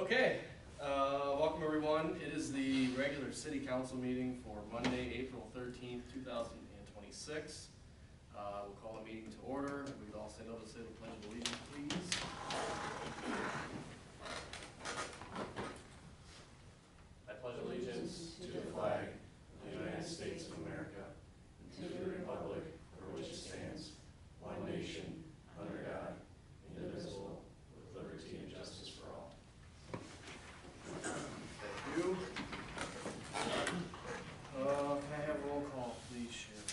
Okay, welcome everyone. It is the regular city council meeting for Monday, April 13th, 2026. We'll call the meeting to order. We'd all stand up and say the pledge of allegiance, please. I pledge allegiance to the flag of the United States of America and to the republic for which it stands, one nation, under God, indivisible, with liberty and justice for all. Thank you. Can I have roll call, please, Sharon?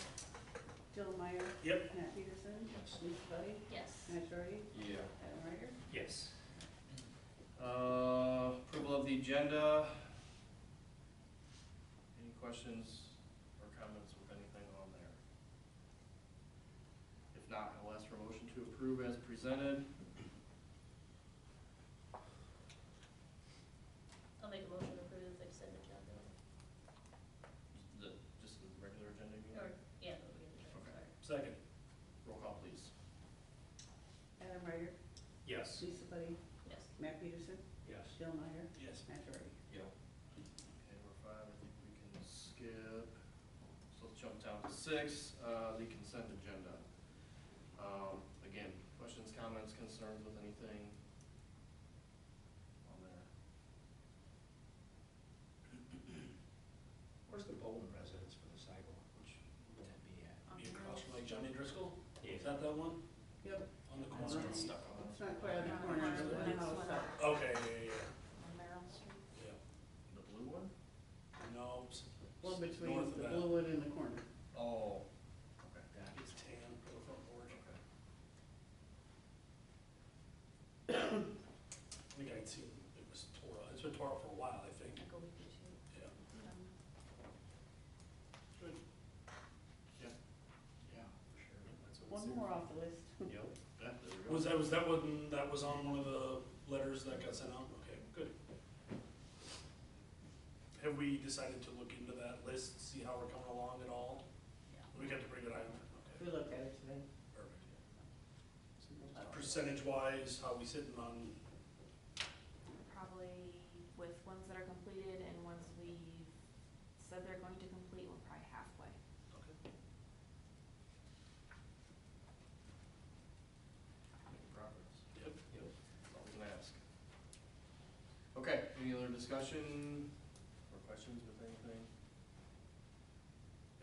Dylan Meyer. Yep. Matt Peterson. Yes. Lisa Buddy. Yes. Matt Shorty. Yeah. Adam Ryder. Yes. Approval of the agenda. Any questions or comments with anything on there? If not, I'll ask for a motion to approve as presented. I'll make a motion to approve the consent agenda. Just the regular agenda, you mean? Or, yeah, the regular agenda, Okay. sorry. Second. Roll call, please. Adam Ryder. Yes. Lisa Buddy. Yes. Matt Peterson. Yes. Dylan Meyer. Yes. Matt Shorty. Yeah. Okay, number 5, I think we can skip. So let's jump down to 6, the consent agenda. Again, questions, comments, concerns with anything on there? Where's the bowling residence for the sidewalk? Which would that be at? On Be the across from road. like Johnny Driscoll? Yeah. Is that one? Yep. On the That's corner? what's stuck on It's us. not quite on the Not corner, on the but the next house one up. up. Okay, yeah, On Merrill Street. yeah, The blue one? yeah. No, One between north of the that. blue one and the corner. Oh, okay. It's tan for the front porch. Okay. I think I'd seen it was tore up. It's been tore up for a while, I think. Like a week or two. Yeah. Good. Yeah. Yeah, for sure. That's what One it's more here. off the list. Yep. Yeah, there we go. Was that one, that was on one of the letters that got sent out? Okay, good. Have we decided to look into that list, see how we're coming along at all? Yeah. We got the pretty good eye on it, We okay. looked at it today. Perfect. Percentage-wise, how we sitting on, Probably with ones that are completed and ones we've said they're going to complete, we're probably halfway. okay. Making progress. Yep. Yep. That's all we can ask. Okay, any other discussion or questions with anything?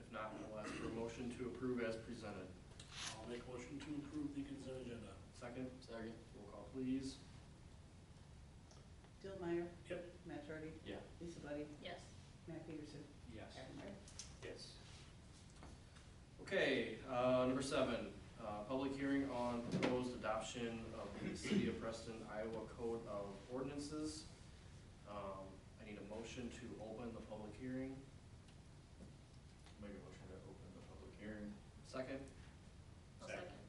If not, we'll ask for a motion to approve as presented. I'll make a motion to approve the consent agenda. Second? Second. Roll call, please. Dylan Meyer. Yep. Matt Shorty. Yeah. Lisa Buddy. Yes. Matt Peterson. Yes. Adam Ryder. Yes. Okay, number 7, public hearing on proposed adoption of the City of Preston, Iowa Code of Ordinances. I need a motion to open the public hearing. Make a motion to open the public hearing. Second? I'll Second. second.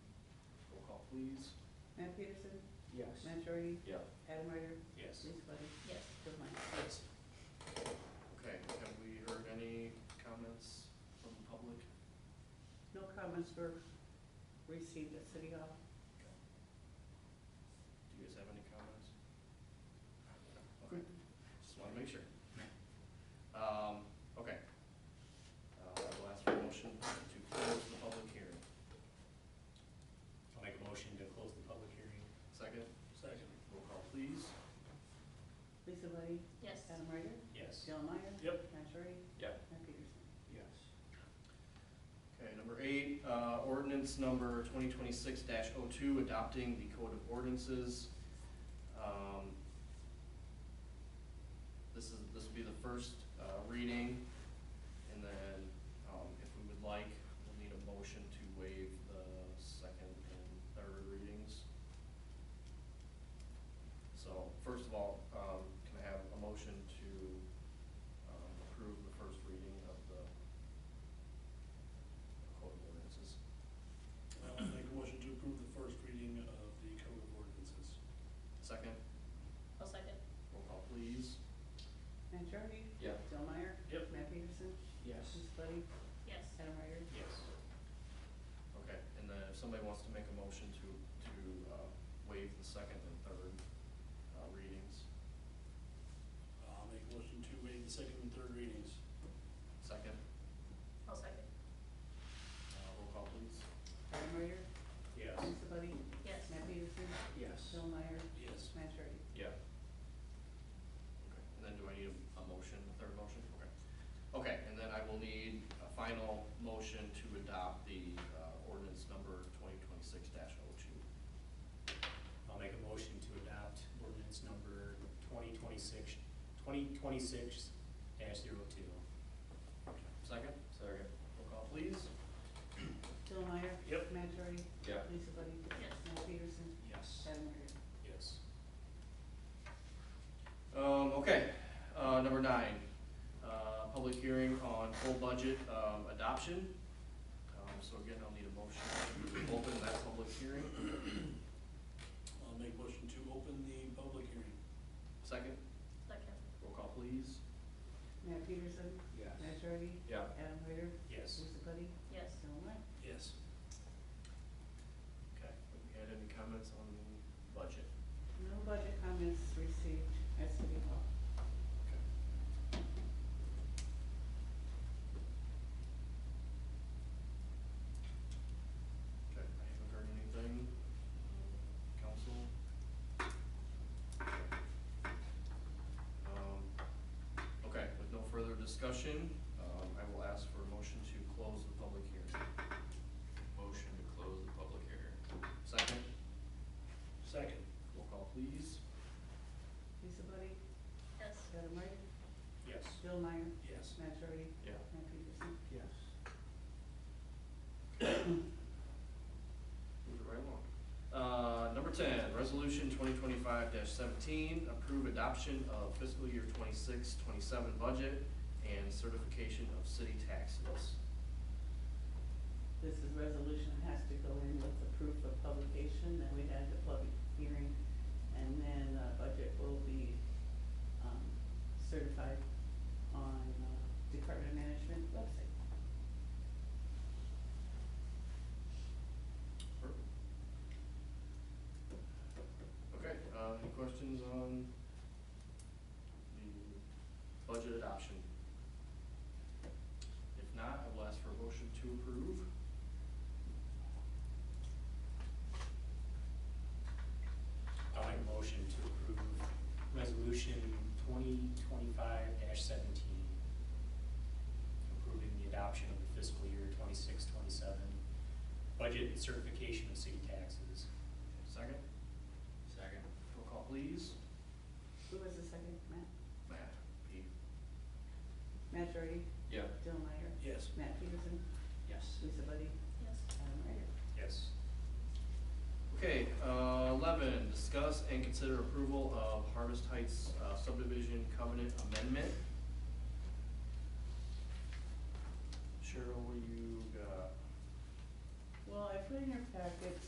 Roll call, please. Matt Peterson. Yes. Matt Shorty. Yeah. Adam Ryder. Yes. Lisa Buddy. Yes. Dylan Meyer. Yes. Okay, have we heard any comments from the public? No comments were received at City Hall. Do you guys have any comments? Okay, just want to make sure. Okay. I will ask for a motion to close the public hearing. I'll make a motion to close the public hearing. Second, Second. roll call, please. Lisa Buddy. Yes. Adam Ryder. Yes. Dylan Meyer. Yep. Matt Shorty. Yep. Matt Peterson. Yes. Okay, number 8, ordinance number 2026-02, adopting the Code of Ordinances. This will be the first reading, and then if we would like, we'll need a motion to waive the second and third readings. So first of all, can I have a motion to approve the first reading of the Code of Ordinances? I'll make a motion to approve the first reading of the Code of Ordinances. Second, I'll second. roll call please. Matt Shorty. Yeah. Dylan Meyer. Yep. Matt Peterson. Yes. Lisa second and third readings. Second. I'll second. Roll call, please. Adam Ryder? Yes. Lisa Buddy? Yes. Matt Peterson? Yes. Bill Meyer? Yes. Matt Hardy? Yeah. Okay, and then do I need a motion, a third motion? Okay. Okay, and then I will need a final motion to adopt the ordinance number 2026-02. I'll make a motion to adopt ordinance number 2026-02. Second? Second. Roll call, please. Bill Meyer? Yep. Matt Hardy? Yeah. Lisa Buddy? Yes. Matt Peterson? Yes. Adam Ryder? Yes. Okay, number 9, public hearing on full budget, adoption. So again, I'll need a motion to open that public hearing. I'll make motion to open the public hearing. Second, Second. roll call, please. Matt Peterson? Yes. Matt Hardy? Yeah. Adam Ryder? Yes. Lisa Buddy? Yes. Bill Meyer? Yes. Okay, have we had any comments on the budget? No budget comments received at City Hall. Okay. Okay, I haven't heard anything. Council? Okay, with no further discussion, I will ask for a motion to close the public hearing. Motion to close the public hearing. Second, Second. roll call please. Lisa Buddy? Yes. Adam Ryder? Yes. Bill Meyer? Yes. Matt Hardy? Yeah. Matt Peterson? Yes. Move it right along. Number 10, resolution 2025-17, approve adoption of fiscal year 26-27 budget and certification of city taxes. This is resolution that has to go in with the proof of publication, that we had the public hearing, and then, budget will be, certified on, Department of Management website. Okay, any questions on the budget adoption? If not, I will ask for a motion to approve. I'll make a motion to approve resolution 2025-17, approving the adoption of the fiscal year 26-27 budget and certification of city taxes. Second? Second. Roll call please. Who was the second, Matt? Matt. Pete. Matt Hardy? Yeah. Bill Meyer? Yes. Matt Peterson? Yes. Lisa Buddy? Yes. Adam Ryder? Yes. Okay, 11, discuss and consider approval of Harvest Heights subdivision covenant amendment. Cheryl, what do you got? Well, I put in your packets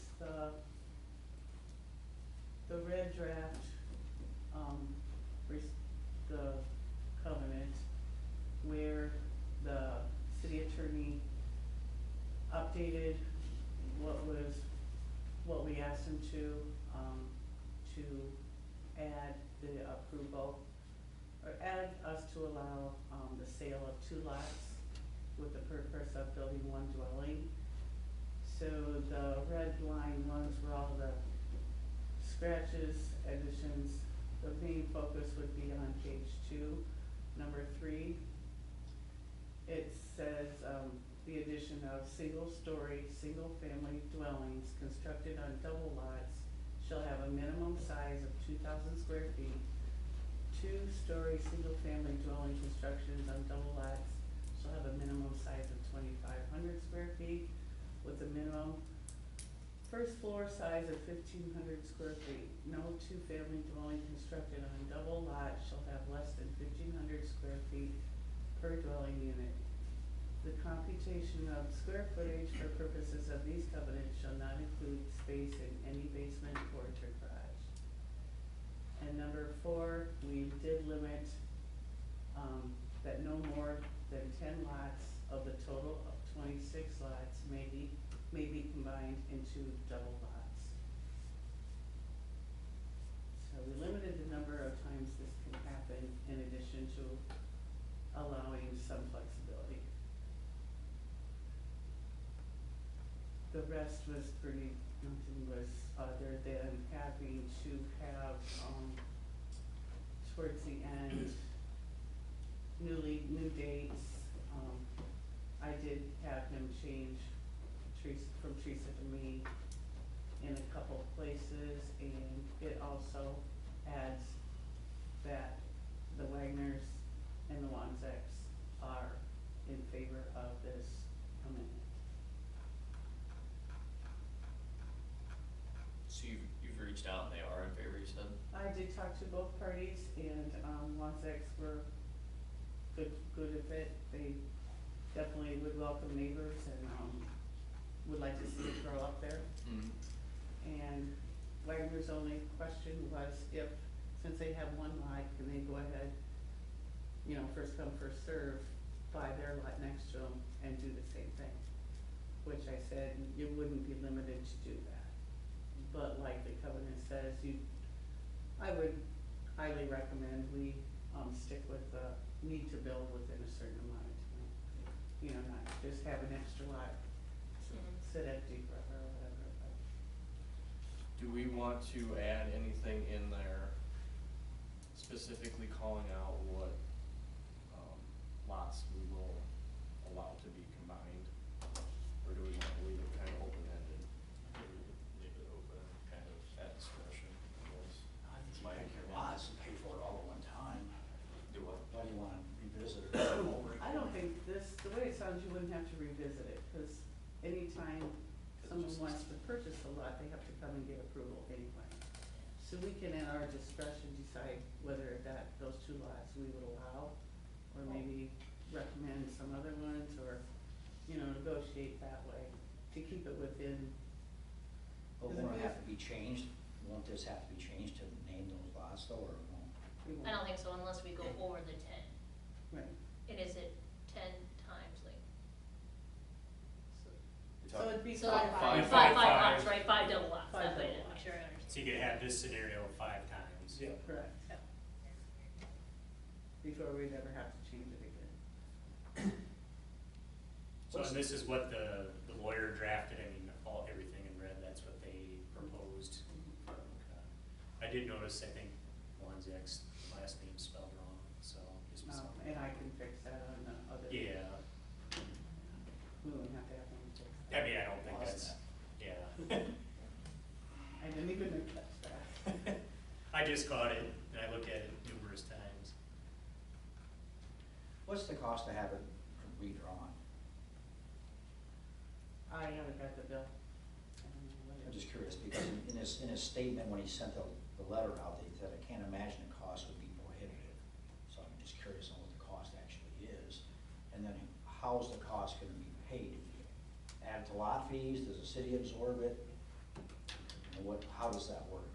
the red draft, the covenant, where the city attorney updated what we asked him to add the approval, or add us to allow, the sale of 2 lots with the purpose of building 1 dwelling. So the red line ones were all the scratches, additions. The main focus would be on page 2, number 3. It says, the addition of single-story, single-family dwellings constructed on double lots shall have a minimum size of 2,000 square feet. 2-story, single-family dwelling constructions on double lots shall have a minimum size of 2,500 square feet, with a minimum first floor size of 1,500 square feet. No 2-family dwelling constructed on double lot shall have less than 1,500 square feet per dwelling unit. The computation of square footage for purposes of these covenants shall not include space in any basement, porch, or garage. And number 4, we did limit, that no more than 10 lots of the total of 26 lots may be combined into double lots. So we limited the number of times this can happen, in addition to rest was pretty, nothing was other than having to have, towards the end, new dates. I did have him change from Teresa to me in a couple places, and it also adds that the Wagners and the Wanzeks are in favor of this amendment. So you've reached out and they are in favor, you said? I did talk to both parties, and, Wanzeks were good with it. They definitely would welcome neighbors and, would like to see it grow up there. Mm-hmm. And Wagner's only question was if, since they have one lot, can they go ahead, first come, first serve, buy their lot next to them and do the same thing? Which I said, you wouldn't be limited to do that. But like the covenant says, I would highly recommend we, stick with the need to build within a certain amount of time. Not just have an extra lot sit empty forever or whatever, but. Do we want to add anything in there specifically calling out what lots we will allow to be combined? Or do we want to leave it kind of open-ended? Leave it open, kind of at discretion, I guess. I think you My make your opinion. lots and pay for it all at one time. Do what? Why do you wanna revisit it over? I don't think the way it sounds, you wouldn't have to revisit it, because anytime someone wants to purchase a lot, they have to come and get approval anyway. So we can, at our discretion, decide whether those two lots we would allow, or maybe recommend some other ones, or, negotiate that way to keep it within. But won't it have to be changed? Won't this have to be changed to name those lots though, or won't? we I don't won't- think so unless we go over the 10. Right. And is it 10 times like? So it'd be So five. five Five. lots, right, 5 double lots, Five that way, double to make lots. sure I understand. So you could have this scenario 5 times. Yeah. Correct. Yeah. Before we'd ever have to change it again. So and this is what the lawyer drafted, everything in red, that's what they proposed. I did notice, I think, Wanzek's last name spelled wrong, so just was. And I can fix that on the other. Yeah, We wouldn't have to have one fix I that. mean, I don't think that's, yeah. I didn't even catch that. I just caught it, and I looked at it numerous times. What's the cost to have it redrawn? I haven't got the bill. I don't know what I'm it is. just curious, because in his statement, when he sent the letter out, he said, I can't imagine the cost would be prohibitive. So I'm just curious on what the cost actually is. And then how's the cost gonna be paid? Add to lot fees, does the city absorb it? And how does that work?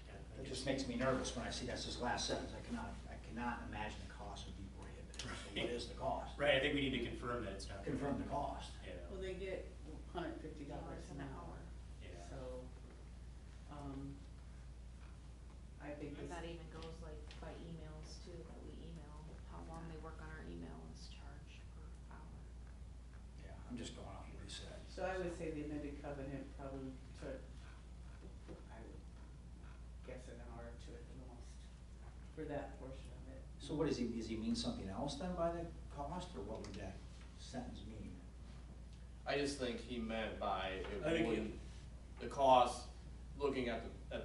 Yeah, It just makes me nervous when I see that's his last sentence. I cannot imagine the cost would be prohibitive. So what is the cost? Right, I think we need to confirm that it's not. Confirm the cost. Yeah, Well, they get $150 an hour, yeah. so, I think And this, that even goes like by emails too, that we email, how long they work on our email is charged per hour. Yeah, I'm just going off what he said. so I would say the amended covenant probably took, I would guess an hour or two at the most, for that portion of it. So what does he mean something else then by the cost, or what would that sentence mean? I just think he meant by I think the cost, looking at the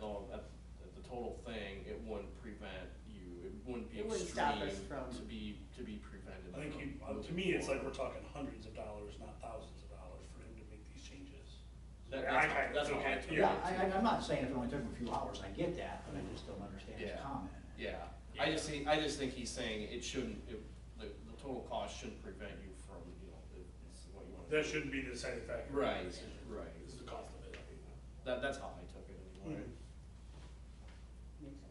total thing, it wouldn't prevent you, it wouldn't be It wouldn't stop us extreme from- to be prevented I think from to moving me, it's like forward. we're talking hundreds of dollars, not thousands of dollars for him to make these changes. That's how I took it. Yeah, I'm not saying if it only took him a few hours, I get that, but I just don't understand his Yeah. comment. Yeah, I just think he's saying it shouldn't, the total cost shouldn't prevent you from, it's what you want. That shouldn't be the deciding factor. Right, right. Is the cost of it. That's how I took it anyway. Mhm. Me too.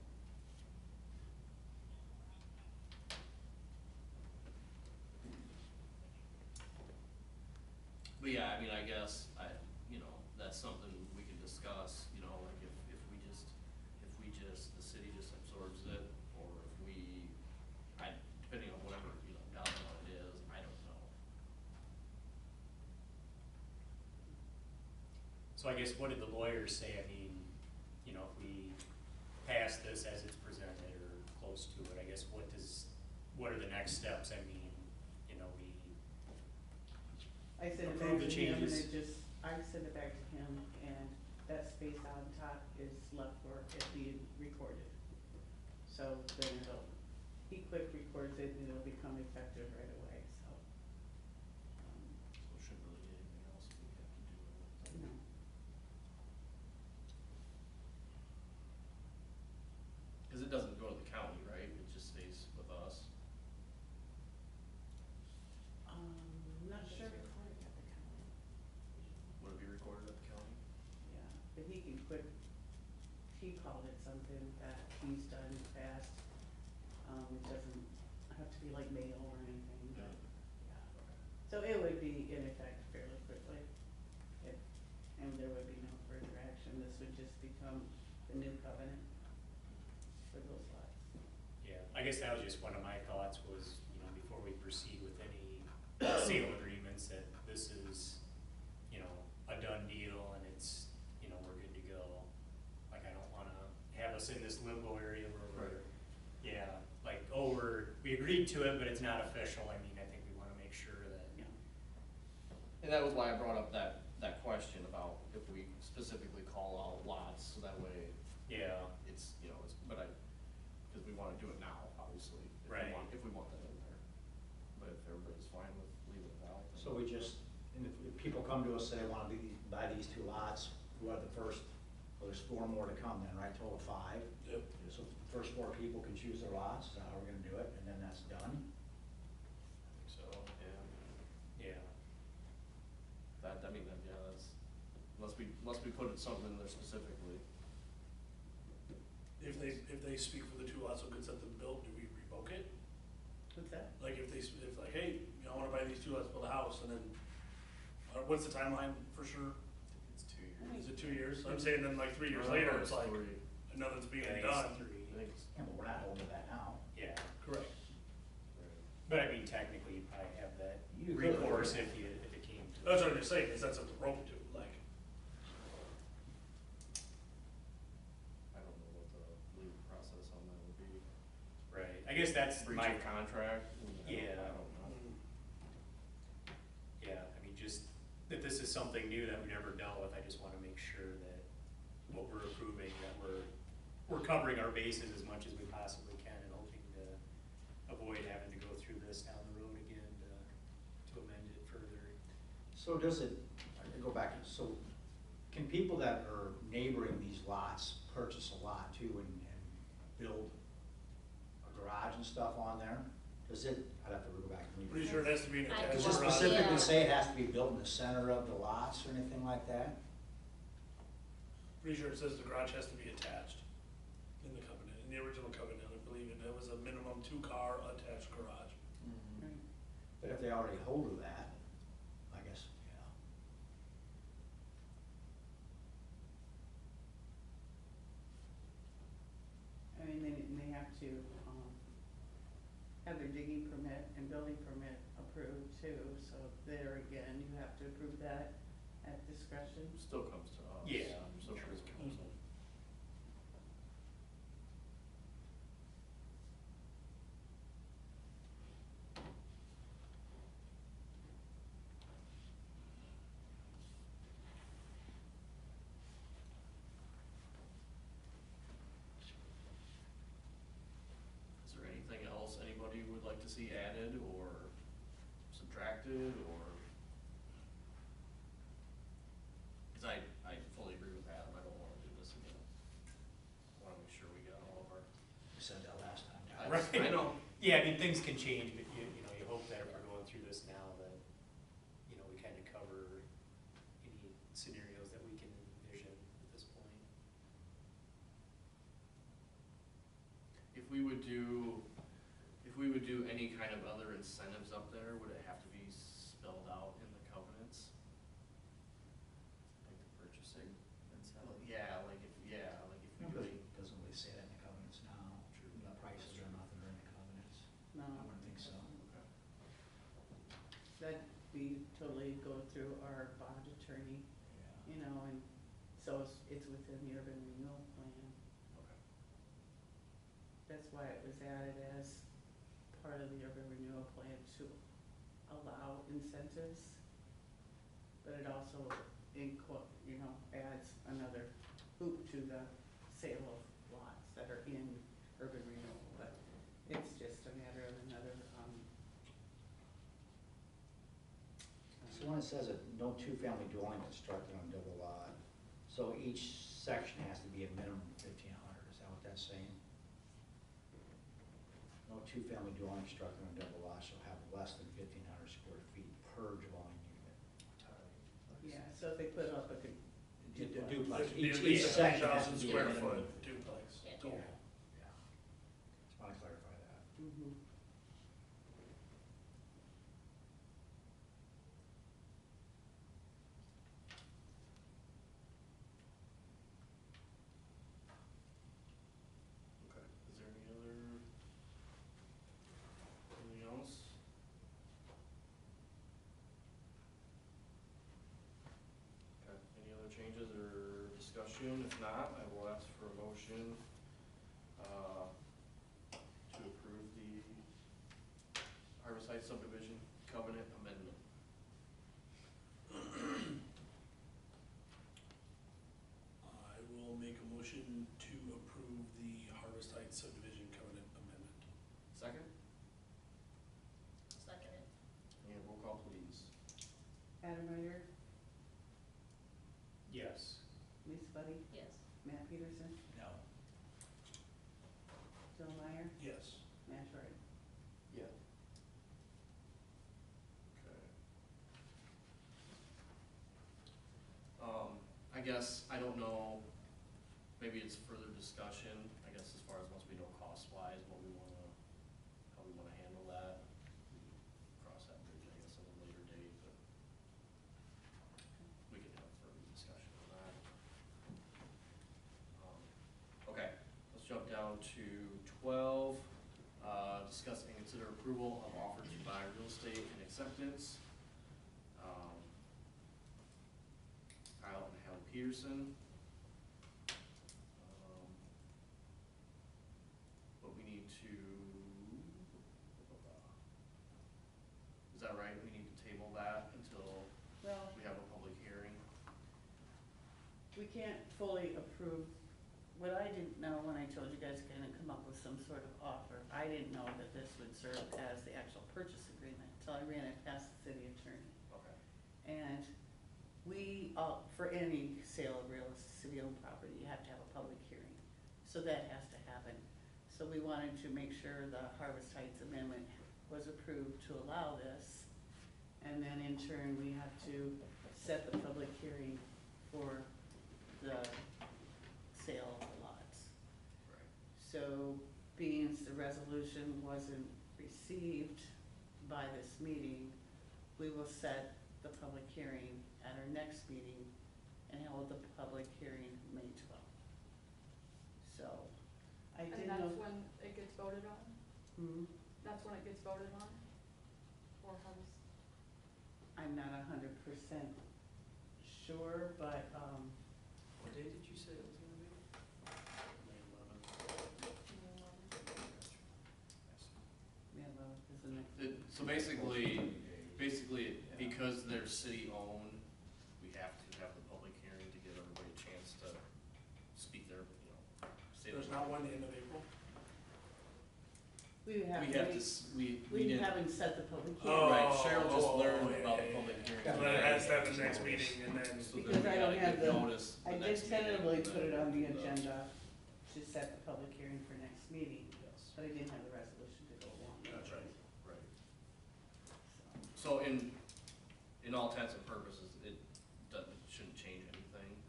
But yeah, I mean, I guess, that's something we can discuss, like if we just, the city just absorbs it, or if we, depending on whatever, dollar amount it is, I don't know. So I guess what did the lawyers say? I mean, you know, if we pass this as it's presented or close to it, I guess what are the next steps? I mean, you know, I sent it Approve back the to him and changes. I sent it back to him and that space on top is left for it being recorded. So then he quick records it and it'll become effective right away, so. So shouldn't really be anything else we have to do with it. No. Cause it doesn't go to the county, right? It just stays with us. Not sure, Recorded at the county. Would it be recorded at the county? yeah, but he can quick, he called it something that he's done in the past. It doesn't have to be like mail or anything, but, yeah. So it would be in effect fairly quickly. And there would be no further action, this would just become the new covenant for those lots. yeah, I guess that was just one of my thoughts was, you know, before we proceed with any sale agreements, that this is, you know, a done deal and it's, you know, we're good to go. Like, I don't wanna have us in this limbo area where we're, yeah, like, oh, we agreed to it, but it's not official. I mean, I think we wanna make sure that, Yeah. And that was why I brought up that question about if we specifically call out lots, so that way yeah, it's, you know, it's, but cause we wanna do it now, obviously. Right. If we want that in there. But if everybody's fine with leaving it out. then- So we just, and if people come to us, say they wanna buy these 2 lots, who are the first, well, there's 4 more to come then, right, total of 5? Yep. So the first 4 people can choose their lots, is that how we're gonna do it, and then that's done? I think so, yeah. yeah. That, I mean, that, yeah, that's, unless we put something in there specifically. If they speak for the 2 lots, so good set them built, do we revoke it? What's that? Like if if like, hey, you know, I wanna buy these 2 lots, build a house, and then, what's the timeline for sure? It's 2 years. Is it 2 years? I'm saying then like 3 years No, later, it's like, 3. nothing's being I think it's done. 3. I think it's, Yeah, but we're not holding that now. Yeah, Correct. but I mean, technically, you probably have that You could. recourse if it came to. That's what I'm just saying, is that's something rope to, like, I don't know what the legal process on that would be. Right, I guess that's Breach my, of contract? Yeah. I don't know. yeah, I mean, just that this is something new that we've never dealt with, I just wanna make sure that what we're approving, that we're covering our bases as much as we possibly can and hoping to avoid having to go through this down the road again to amend it further. So does it, I can go back, so can people that are neighboring these lots purchase a lot too and build a garage and stuff on there? Does it, I'd have to go back and read. pretty sure it has to be an I attached Does it garage. specifically Yeah. say it has to be built in the center of the lots or anything like that? Pretty sure it says the garage has to be attached in the covenant, in the original covenant, I believe it was a minimum 2-car attached garage. Right. But if they already hold to that, I guess, yeah. I mean, they have to, have their digging permit and building permit approved too, so there again, you have to approve that at discretion. Still comes to us. Yeah. Still comes to council. Is there anything else anybody would like to see added or subtracted or? Cause I fully agree with Adam, I don't wanna do this again. I wanna make sure we got all of our. We said that last time. Right. I know. Yeah, I mean, things can change, but you know, you hope that if we're going through this now, that, you know, we kind of cover any scenarios that we can envision at this point. If we would do any kind of other incentives up there, would it have to be spelled out in the covenants? Like the purchasing incentive? Yeah, like if we do any. Doesn't really say that in the covenants now. True. The prices or nothing are in the covenants. No. I wouldn't think so. Okay. That we totally go through our bond attorney, Yeah. you know, and So it's within the urban renewal plan. Okay. That's why it was added as part of the urban renewal plan to allow incentives. But it also adds another hoop to the sale of lots that are in urban renewal. But it's just a matter of another, So when it says that no two-family dwelling constructed on double lot, so each section has to be a minimum of 1,500, is that what that's saying? No two-family dwelling constructed on double lot shall have less than 1,500 square feet per dwelling unit. yeah, so if they put up a Duplex, It should be at each least section has 1,000 to be a square minimum. foot duplex Yeah. total. Yeah. Just want to clarify that. Mhm. Okay, is there anything else? Okay, any other changes or discussion? If not, I will ask for a motion, to approve the Harvest Heights subdivision covenant amendment. I will make a motion to approve the Harvest Heights subdivision covenant amendment. Second, Second it. and roll call please. Adam Ryder, Yes. Lisa Buddy, Yes. Matt Peterson, No. Joe Meyer, Yes. Matt Shorten. Yeah. Okay. I guess, I don't know, maybe it's further discussion, I guess, as far as once we know cost-wise, what we wanna, how we wanna handle that. Cross that bridge, I guess, at a later date, but we can have further discussion on that. Okay, let's jump down to 12, discuss and consider approval of offer to buy real estate and acceptance. Kyle and Hallie Peterson. But we need to, is that right? We need to table that until Well, we have a public hearing? we can't fully approve, what I didn't know when I told you guys gonna come up with some sort of offer, I didn't know that this would serve as the actual purchase agreement until I ran it past the city attorney. Okay. And we, for any sale of real city-owned property, you have to have a public hearing. So that has to happen. So we wanted to make sure the Harvest Heights Amendment was approved to allow this. And then in turn, we have to set the public hearing for the sale of the lots. Right. So being the resolution wasn't received by this meeting, we will set the public hearing at our next meeting and hold the public hearing May 12th. So, I did And know. that's when it gets voted on? Hmm, That's when it gets voted on? Or how does? I'm not 100% sure, but, What day did you say it was gonna be? May 11th. yeah, well, is the next. So basically, because they're city-owned, we have to have the public hearing to give everybody a chance to speak their, say their. There's not one the end of April? We have, We have to, we we didn't. haven't set the public Oh. hearing. Right, Cheryl just learned yeah, about yeah, the yeah. public hearing. So that has to have the next meeting and then. So then Because we I don't gotta have give the- notice I the did next meeting, tentatively and put then it on the the- agenda to set the public hearing for next meeting, Yes, but I didn't have the resolution to go along with it. That's right. right. So, So in all intents and purposes, it doesn't, shouldn't change anything,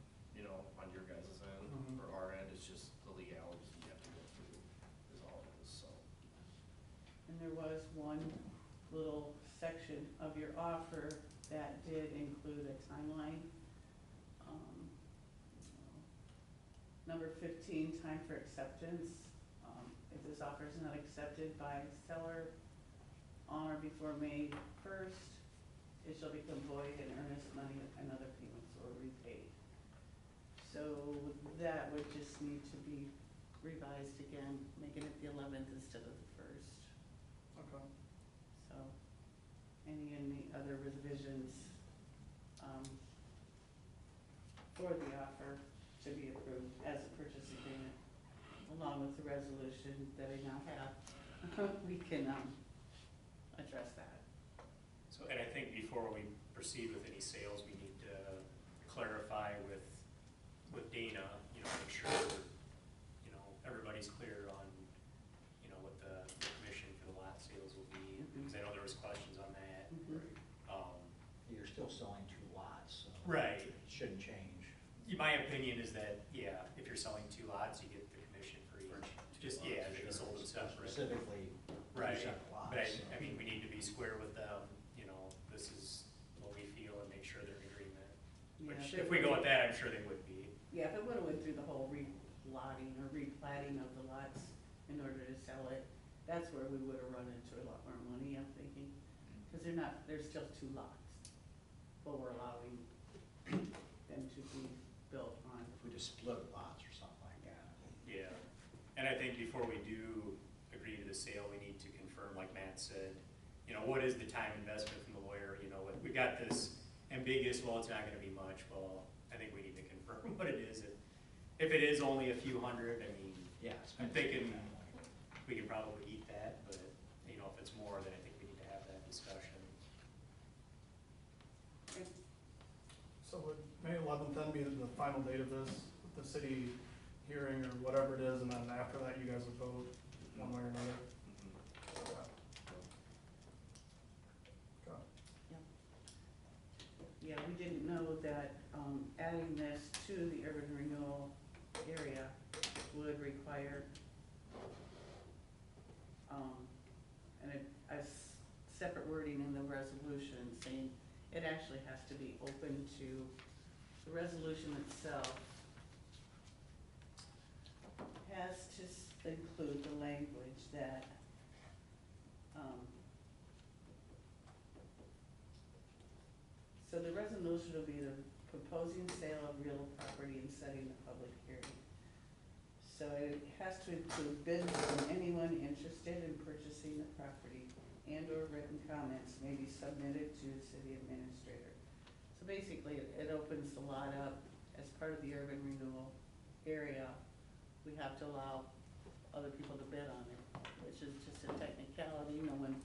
on your guys' end Mhm. or our end, it's just the legalities you have to go through is all it is, so. And there was one little section of your offer that did include a timeline. Number 15, time for acceptance. If this offer is not accepted by seller on or before May 1st, it shall become void and earnest money and other payments or repaid. So that would just need to be revised again, making it the 11th instead of the 1st. Okay. So, any other revisions for the offer to be approved as a purchase agreement, along with the resolution that I now have, we can address that. So, and I think before we proceed with any sales, we need to clarify with Dana, you know, make sure, you know, everybody's clear on, you know, what the commission for the lot sales will be, because I know there was questions on that. Mhm. You're still selling 2 lots, so. Right. It shouldn't change. My opinion is that, yeah, if you're selling 2 lots, you get the commission for each, just, yeah, they sold them separate. Specifically, 2 Right, separate lots. but so. I mean, we need to be square with them, you know, this is what we feel and make sure they're in agreement. Yeah, Which, if if we go with that, I'm sure they would be. Yeah, if it would've went through the whole replotting or replatting of the lots in order to sell it, that's where we would've run into a lot more money, I'm thinking. Cause there's still 2 lots, but we're allowing them to be built on. If we just split lots or something like that. Yeah, and I think before we do agree to the sale, we need to confirm, like Matt said, you know, what is the time investment from the lawyer, you know, we got this ambiguous, well, it's not gonna be much, well, I think we need to confirm what it is. If it is only a few hundred, I mean, Yeah. I'm thinking we can probably eat that, but, you know, if it's more, then I think we need to have that discussion. So would May 11th then be the final date of this, the city hearing or whatever it is, and then after that you guys would vote one way or another? Okay. Okay. Yeah, we didn't know that, adding this to the urban renewal area would require, a separate wording in the resolution saying it actually has to be open to, the resolution itself has to include the language that, so the resolution will be the proposing sale of real property and setting the public hearing. So it has to include bids from anyone interested in purchasing the property, and/or written comments may be submitted to the city administrator. So basically, it opens the lot up as part of the urban renewal area. We have to allow other people to bid on it, which is just a technicality, no one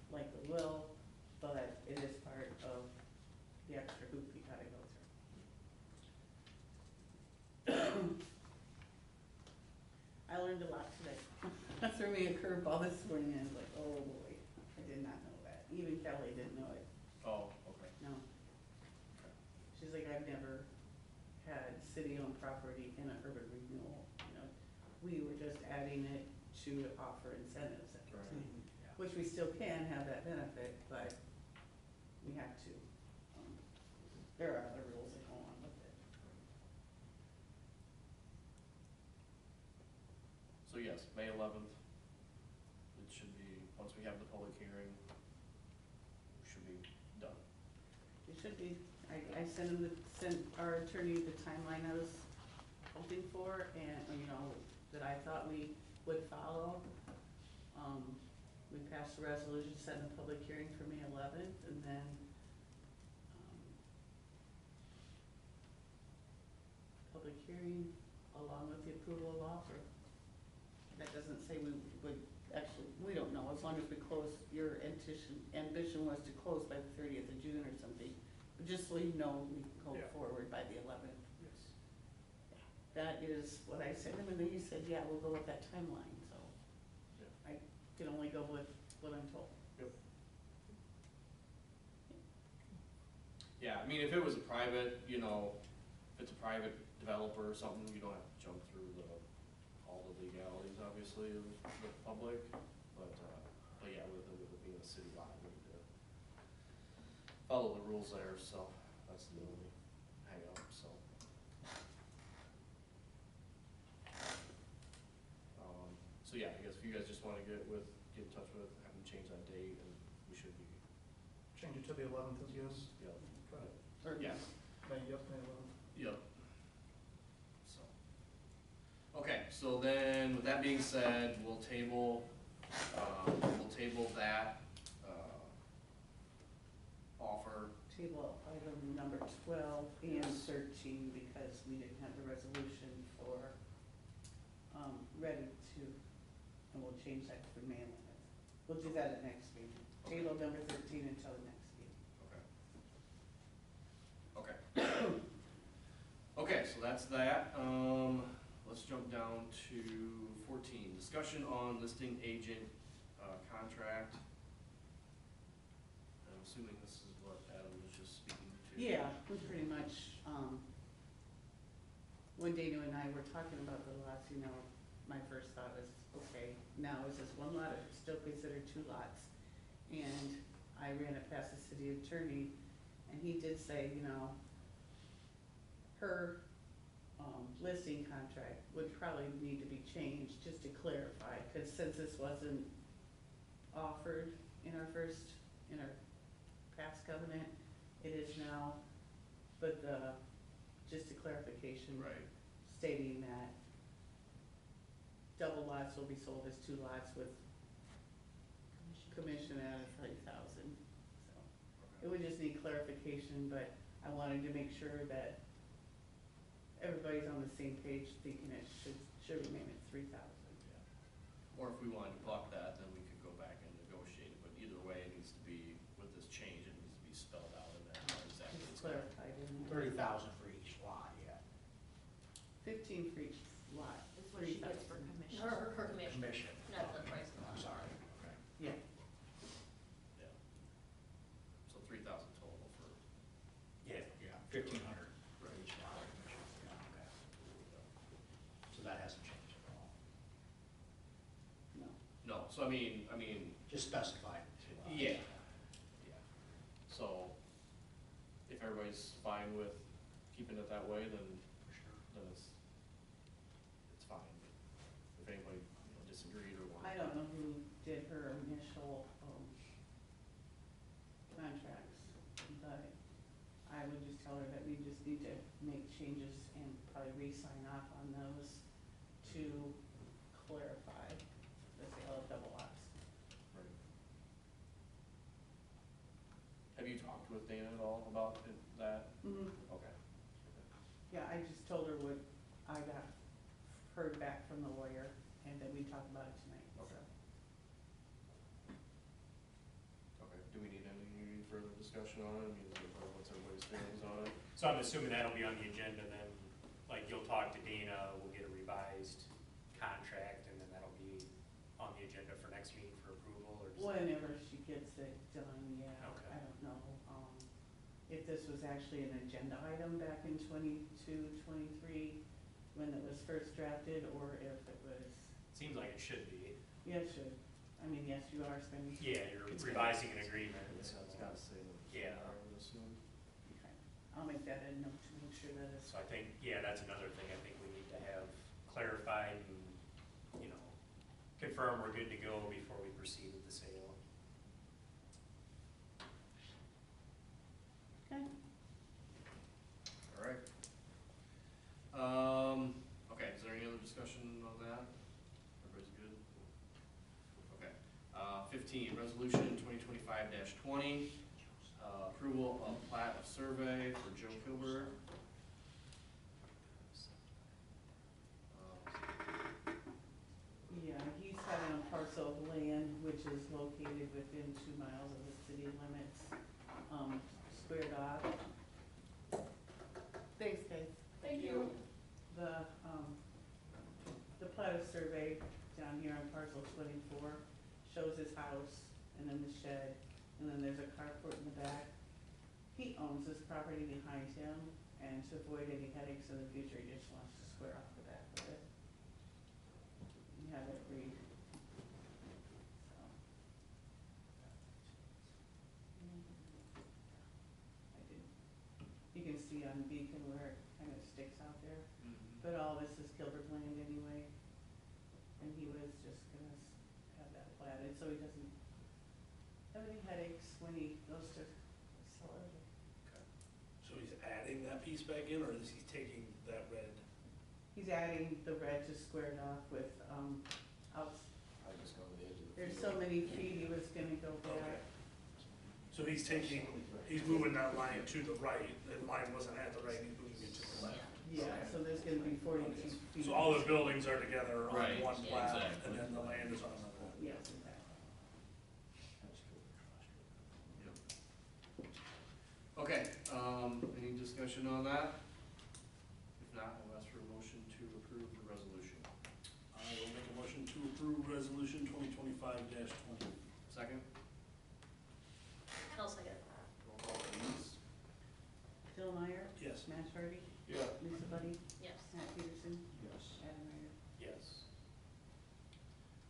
likely will, but it is part of the extra hoop you gotta go through. I learned a lot today. That threw me a curveball this morning, and I was like, oh boy, I did not know that. Even Kelly didn't know it, Oh, okay. no. She's like, I've never had city-owned property in an urban renewal, you know. We were just adding it to offer incentives at the Right. time, which we still can have that benefit, but we have to. There are other rules that go on with it. So yes, May 11th, it should be, once we have the public hearing, we should be done. It should be, I sent our attorney the timeline I was hoping for, and, you know, that I thought we would follow. We passed the resolution setting the public hearing for May 11th, and then, public hearing along with the approval of offer. That doesn't say we would, actually, we don't know, as long as we close, your ambition was to close by the 30th of June or something. But just so you know, we can go Yeah. forward by the 11th. Yes. That is what I said, and then he said, yeah, we'll go with that timeline, so. Yeah. I can only go with what I'm told. Yeah, I mean, if it was a private, you know, if it's a private developer or something, you don't have to jump through all the legalities, obviously, of the public, but yeah, with it being a city lot, we need to follow the rules there, so that's the only hang up, so. So yeah, I guess if you guys just wanna get in touch with, have them change that date, and we should be, Change it to the 11th, I guess. yeah. Okay. Or- Yeah. May 11th. Yep. so then, with that being said, we'll table that, offer. Table item number 12 and 13 because we didn't have the resolution for, ready to, and we'll change that to mailing it. We'll do that at next meeting. Table number 13 until the next meeting. Okay. Okay, so that's that. Let's jump down to 14, discussion on listing agent, contract. I'm assuming this is what Adam was just speaking to. Yeah, we pretty much, when Dana and I were talking about the lots, you know, my first thought was, okay, now is this one lot or still considered two lots? And I ran it past the city attorney, and he did say, you know, her, listing contract would probably need to be changed just to clarify, cause since this wasn't offered in our past covenant, it is now, but just a clarification. Right. Stating that double lots will be sold as two lots with commission at $30,000, so. It would just need clarification, but I wanted to make sure that everybody's on the same page, thinking it should remain at 3,000. Or if we wanted to block that, then we could go back and negotiate it, but either way, it needs to be, with this change, it needs to be spelled out in there, how exactly It's it's gonna. clarified in there. 30,000 for each lot, yeah. 15 for each lot. Is what she gets for 3,000. commission. Her commission, Commission. not the price of the I'm lot. sorry, okay. Yeah, Yeah. So 3,000 total for. Yeah, 1,500 for Right. each lot. Yeah, okay. So that hasn't changed at all. no. No, so I mean, Just specified. yeah, yeah. So, if everybody's fine with keeping it that way, then For sure. it's fine. If anybody, disagreed or wanted. I don't know who did her initial, contracts, but I would just tell her that we just need to make changes and probably re-sign off on those to clarify the sale of double lots. Right. Have you talked with Dana at all about that? Mm-hmm. Okay. Yeah, I just told her what I heard back from the lawyer, and that we talked about it tonight, so. Okay. Okay, do we need any further discussion on it? I mean, what's everybody's feelings on it? So I'm assuming that'll be on the agenda then, like you'll talk to Dana, we'll get a revised contract, and then that'll be on the agenda for next meeting for approval, or just? Whenever she gets it done, yeah, Okay. I don't know, if this was actually an agenda item back in 22, 23, when it was first drafted, or if it was, Seems like it should be. yeah, it should. I mean, yes, you are spending. Yeah, you're revising an agreement, It's so. gotta say that. Yeah. I would assume. Okay. I'll make that a note to make sure that it's, So I think, yeah, that's another thing I think we need to have clarified and, confirm we're good to go before we proceed with the sale. okay. All right. Okay, is there any other discussion on that? Everybody's good? Okay. 15, resolution 2025-20, approval of plat of survey for Joe Kilber. Yeah, he's having a parcel of land which is located within 2 miles of the city limits, squared off. Thanks, guys. Thank you. The plat of survey down here on parcel 24 shows his house, and then the shed, and then there's a carport in the back. He owns this property behind him, and to avoid any headaches in the future, he just wants to square off the back of it. You have it read. So. I did. You can see on Beacon where it kind of sticks out there, but all this is Gilbert land anyway. And he was just gonna have that platted, so he doesn't have any headaches when he goes to sell it. So he's adding that piece back in, or is he taking that red? He's he's adding the red just squared off with, outs, I just go to the edge of the. there's field. so many feet, he was gonna go Okay. back. So he's moving that line to the right, that line wasn't at the right, he's moving it to the left. Yeah, so there's gonna be 42 feet. So all the buildings are together on Right, one yeah, plat, exactly. and then the land is on another. Yes, exactly. That's cool. Yep. Okay, any discussion on that? If not, we'll ask for a motion to approve the resolution. I will make a motion to approve resolution 2025-20. Second? I'll second. Roll call please. Phil Meyer, Yes. Matt Hardy, Yeah. Lisa Buddy, Yes. Matt Peterson, Yes. Adam Ryder. Yes.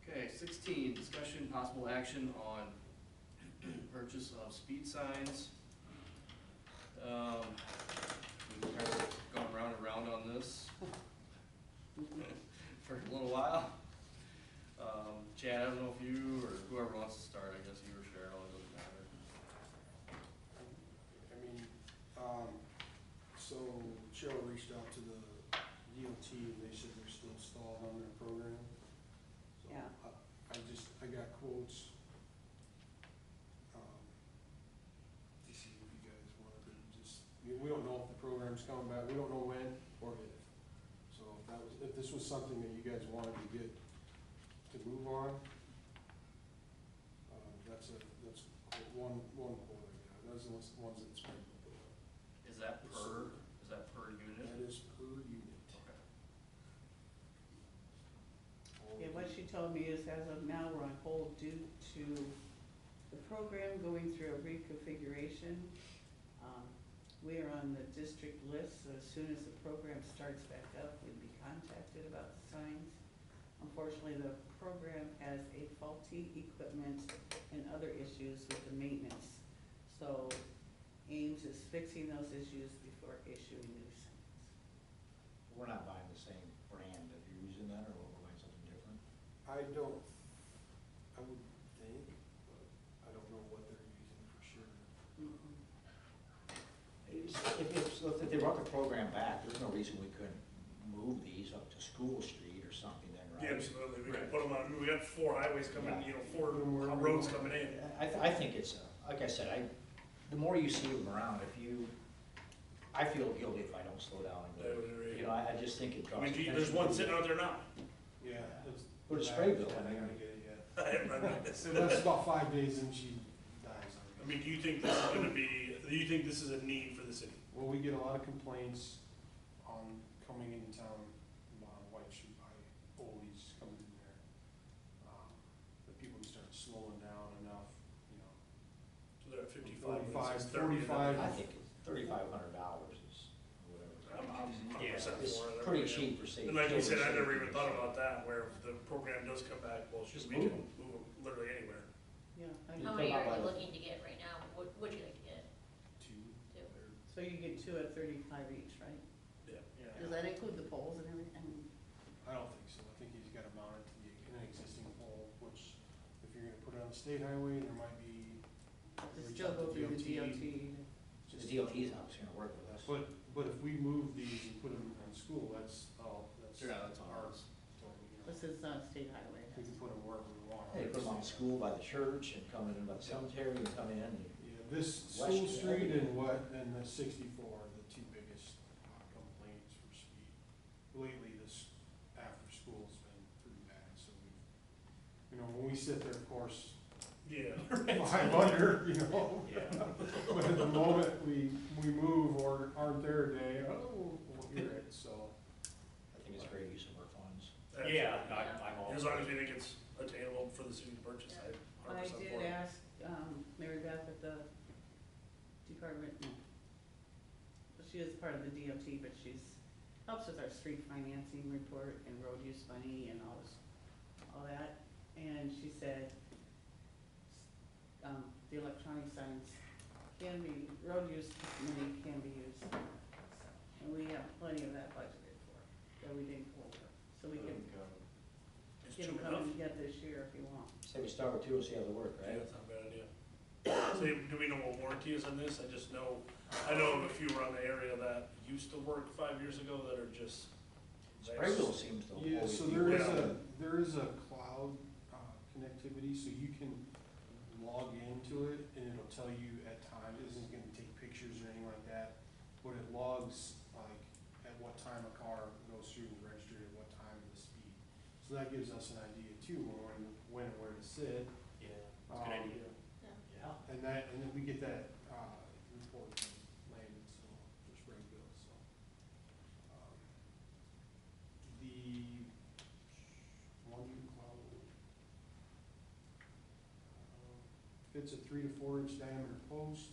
Okay, 16, discussion, possible action on purchase of speed signs. We've kind of gone round and round on this for a little while. Chad, I don't know if you or whoever wants to start, I guess you or Cheryl, it doesn't matter. I mean, so Cheryl reached out to the DOT and they said they're still stalled on their program. So Yeah. I got quotes, to see if you guys wanted to just, we don't know if the program's coming back, we don't know when or if. So if this was something that you guys wanted to get, to move on, that's one quote I got, those are the ones that's been put up. Is that per unit? That is per unit. Okay. Yeah, what she told me is as of now, we're on hold due to the program going through a reconfiguration. We are on the district list, so as soon as the program starts back up, we'd be contacted about the signs. Unfortunately, the program has a faulty equipment and other issues with the maintenance. So Ames is fixing those issues before issuing new signs. We're not buying the same brand, if you're using that, or we're buying something different? I would think, but I don't know what they're using for sure. If they brought the program back, there's no reason we couldn't move these up to School Street or something then, right? Yeah, absolutely, we can put them on, we got 4 highways coming, Yeah. 4 roads coming in. I think it's, like I said, the more you see them around, I feel guilty if I don't slow down and I go. would agree. You know, I just think it I draws mean, attention. there's one sitting out there now. Yeah. Go to Sprayville, I I mean. gotta get it yet. I haven't read this. So that's about 5 days and she dies on I me. mean, do you think this is gonna be, do you think this is a need for the city? Well, we get a lot of complaints on coming into town on White Street by oldies coming in there. That people start slowing down enough, you know. So they're at 55, 45, this is 30. 45. I think $3,500 is whatever. I'm Yeah, 100% It's for it. pretty cheap for safety. And like you said, I never even thought about that, where if the program does come back, well, Just we can move 'em. move them literally anywhere. Yeah, I How know. many come out are by you the- looking to get right now? Would you like to get? Two. Two. So you get 2 at 35 each, right? Yeah. Does that include the poles and everything? I don't think so. I think he's got to mount it to an existing pole, which if you're gonna put it on the state highway, there might be. To reach still out go to through the DOT. DOT? The DOT's obviously gonna work with us. But if we move these and put them on school, that's Yeah, that's on ours. us. This is state highway. We can put them wherever we want. Hey, put them on school by the church and come in by the cemetery and come in and. Yeah, this West- School Street and the 64 are the two biggest complaints for speed. Lately, this after school's been pretty bad, so when we sit there, of course, Yeah. 500, Yeah. but at the moment we move or aren't there a day, we'll hear it, so. I think it's a great use of our funds. Yeah, Absolutely. I'm all. As long as we think it's attainable for the city to purchase, I'm I 100% for did it. ask, Mary Beth at the department, no. She is part of the DOT, but helps with our street financing report and road use money and all that. And she said, the electronic signs road use money can be used. And we have plenty of that budgeted for, that we didn't go over. So we can It's get two them enough. coming to get this year if you want. Say we start with 2 and see how they work, Yeah, right? that's not a bad idea. So do we know what warranty is on this? I know of a few around the area that used to work 5 years ago that are just Sprayville seems to Yeah, always so be. there is a cloud, connectivity, so you can log into it and it'll tell you at times, it isn't gonna take pictures or anything like that, but it logs like at what time a car goes through the registry, at what time and the speed. So that gives us an idea too, when and where to sit, Yeah, it's a good idea. Yeah. Yeah. and then we get that, report from Landon, so, for Springfield, so. The one cloud, fits a 3 to 4 inch diameter post,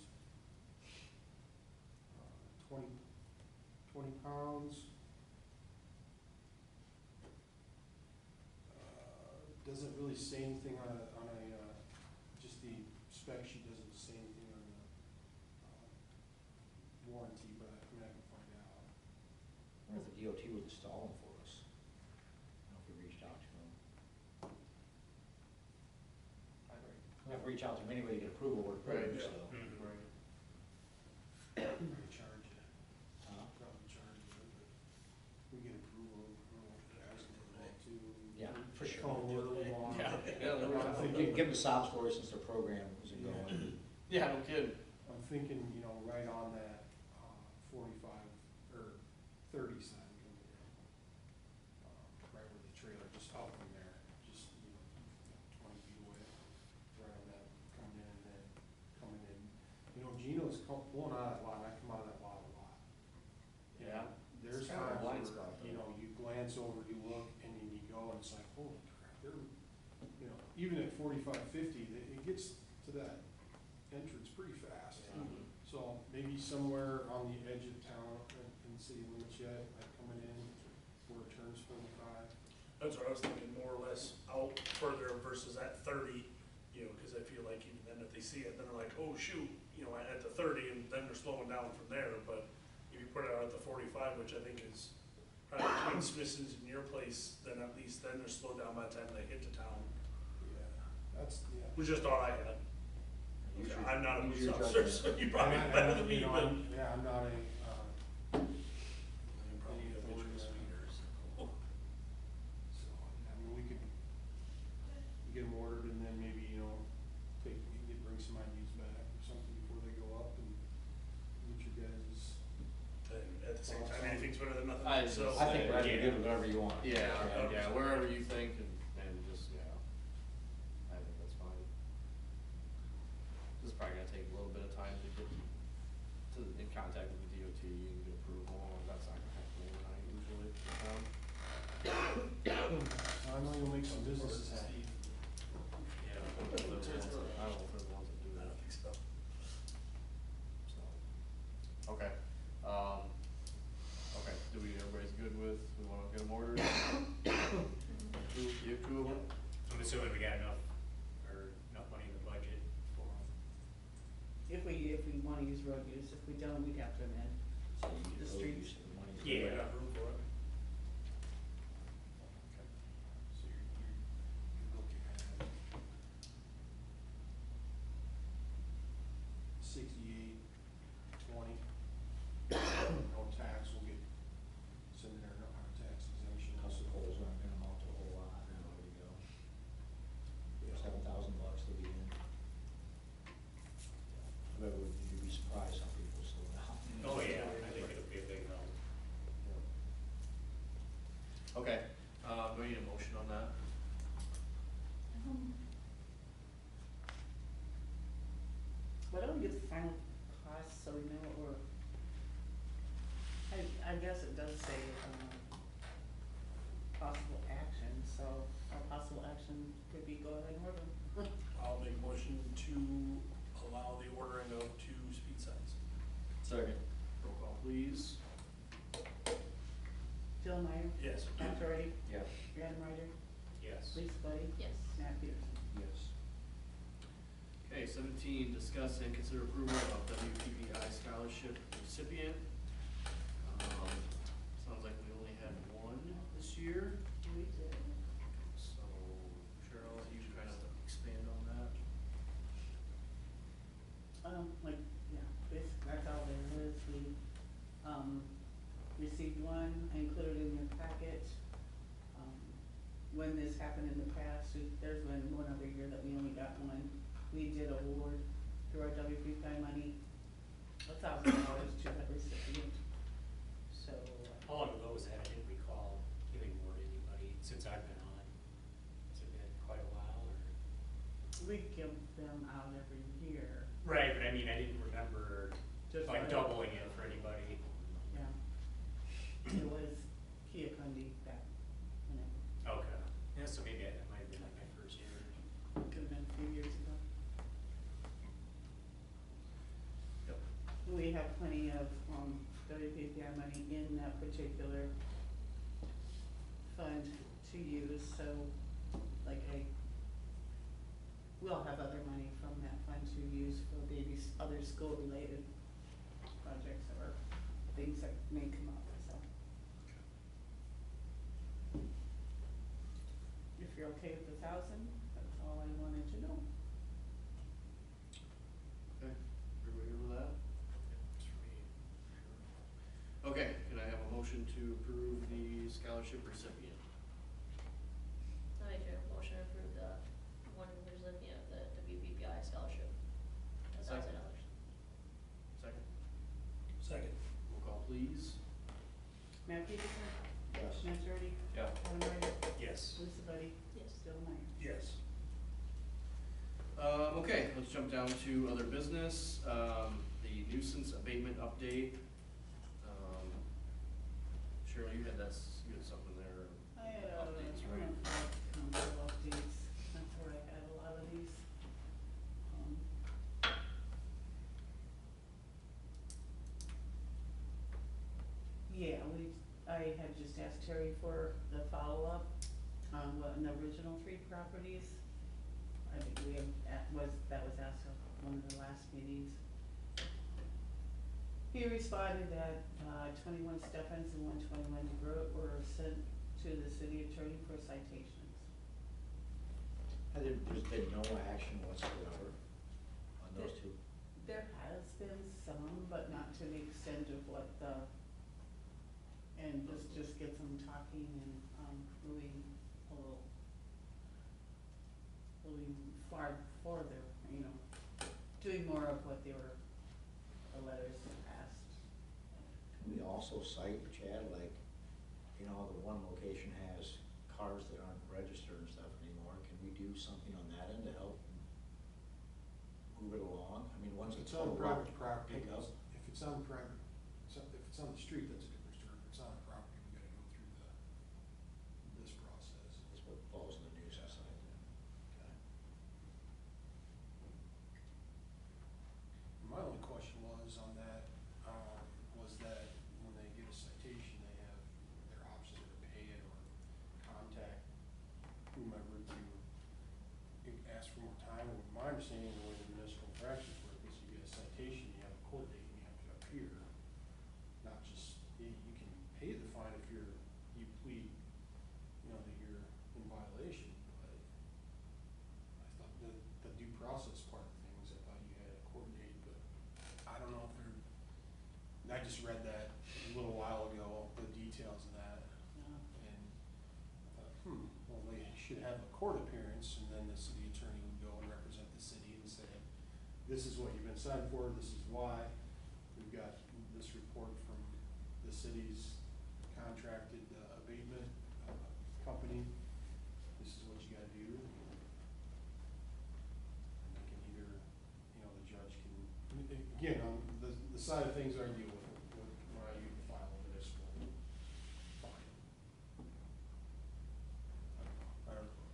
20 pounds. Doesn't really say anything on just the spec sheet doesn't say anything on the, warranty, but I mean, I can find out. I wonder if the DOT would install them for us. I don't know if we reached out to them. If we reach out to them anyway to get approval, we're Right, approved, yeah. so. Mhm. Right. Probably charge you, Huh? probably charge you, but we get approval, I don't know if it has to go to. Yeah, for sure. Call them whatever we want. Yeah, I'm Give thinking, them the sob story since their program isn't going. Yeah, no kidding. I'm thinking, you know, right on that, 45 or 30 sign coming in. Right where the trailer, just out from there, just, you know, 20 feet away, right on that, coming in and then coming in. You know, Gino's pulling out of that lot, and I come out of that lot a lot. Yeah. There's It's kind of a times blind where, spot, though. you know, you glance over, you look, and then you go, and it's like, holy crap, they're, you know, even at 45, 50, it gets to that entrance pretty fast. Mhm. So maybe somewhere on the edge of town, in the city limits yet, like coming in, where it turns 45. That's what I was thinking, more or less out further versus at 30, you know, because I feel like even then if they see it, then they're like, oh, shoot, you know, at the 30, and then they're slowing down from there, but if you put it out at the 45, which I think is probably between Smithson's and your place, then at least then they're slowed down by the time they hit the town, Yeah, that's, yeah. was just thought I had. Use your- I'm not a use police your officer, judgment. so you probably know better than me, You know, but. Yeah, I'm not a, You probably have visual speeders. so, I mean, we could get them ordered and then maybe, you know, bring some IDs back or something before they go up and get your guys'. And at the same time, anything's better than nothing, I so. just- I think Brad can Yeah. do whatever you want. Yeah, yeah, wherever you think and just, yeah. I think that's fine. This is probably gonna take a little bit of time to get in contact with the DOT and get approval, that's not gonna happen overnight usually. I know you'll make some businesses happy. Yeah. I don't know if they're the ones that do I that, don't think so. so. Okay, okay, everybody's good with, we wanna get them ordered? You two of them? I'm assuming we got enough money in the budget for them. If we wanna use road use, if we don't, we'd have to amend. So you The get road streets. use, the money's Yeah. there. Got room for it. So you're looking at 68.20. No tax, we'll get, send there, no tax exemption. Couple poles aren't gonna amount to a whole lot, and there we go. Yeah. $7,000 to be in. But you'd be surprised how people slow down. Oh, yeah, I think it'll be a big help. Okay, do we need a motion on that? Why don't we get the final cost so we know what we're, I guess it does say, possible action, so our possible action could be go ahead and order them. I'll make motion to allow the ordering of 2 speed signs. Second. Roll call, please. Jill Meyer, Yes. Matt Doherty, Yeah. Adam Ryder, Yes. Lisa Buddy, Yes. Matt Peterson. Yes. Okay, 17, discuss and consider approval of WPPI scholarship recipient. Sounds like we only had one this year, We did. so Cheryl, you kind of expand on that. Like, yeah, basically, that's all there is. We, received one, I included in your packet. when this happened in the past, there's been one other year that we only got one. We did award through our WPI money, $1,000 to that recipient. So, How long ago was that? I didn't recall giving more to anybody since I've been on. Has it been quite a while or? we give them out every year. Right, but I mean, I didn't remember Just like like- doubling it for anybody. Yeah. It was Keokundi back whenever. Okay. Yeah, so maybe that might have been like my first year. Could have been a few years ago. Yep. We have plenty of, WPPI money in that particular fund to use, so, like, we'll have other money from that fund to use for maybe other school-related projects or things that may come up, so. If you're okay with 1,000, that's all I wanted to know. Okay, everybody good with that? Okay, can I have a motion to approve the scholarship recipient? I make a motion to approve the one recipient of the WPPI scholarship, $1,000. Second? Second. Roll call, please. Matt Peterson? Yes. Matt Jardy? Yeah. Adam Ryder? Yes. Lisa Buddy? Yes. Bill Meyer? Yes. Okay, let's jump down to other business, the nuisance abatement update. Shirley, you had something there. I had Updates, right? couple updates, that's where I had a lot of these. Yeah, I had just asked Terry for the follow-up on what, in the original 3 properties. I think we had, that was asked at one of the last meetings. He responded that, 21 Stephens and 121 DeGroat were sent to the city attorney for citations. There's been no action whatsoever on those two? There has been some, but not to the extent of what and this just gets them talking and, moving farther, doing more of what they were, the letters asked. Can we also cite, Chad, like, the one location has cars that aren't registered and stuff anymore, can we do something on that end to help move it along? I mean, once If it's it's on all private property, pick up. if it's on private, if it's on the street, that's a different story. If it's on property, we gotta go through this process. That's what falls in the nuisance side then. Okay. My only question was on that, was that when they get a citation, they have their option to pay it or contact whomever to ask for more time. And my understanding of the way the municipal infractions work is you get a citation, you have a court date, and you have to appear. Not just, you can pay the fine if you plead, that you're in violation, but I thought the due process part of things, I thought you had a court date, but I don't know if I just read that a little while ago, the details of that, and I thought, well, they should have a court appearance, and then the city attorney would go and represent the city and say, this is what you've been signed for, this is why, we've got this report from the city's contracted abatement company, this is what you gotta do. And they can either, the judge can, again, on the side of things I deal with when I use the file of municipal fine. I don't know.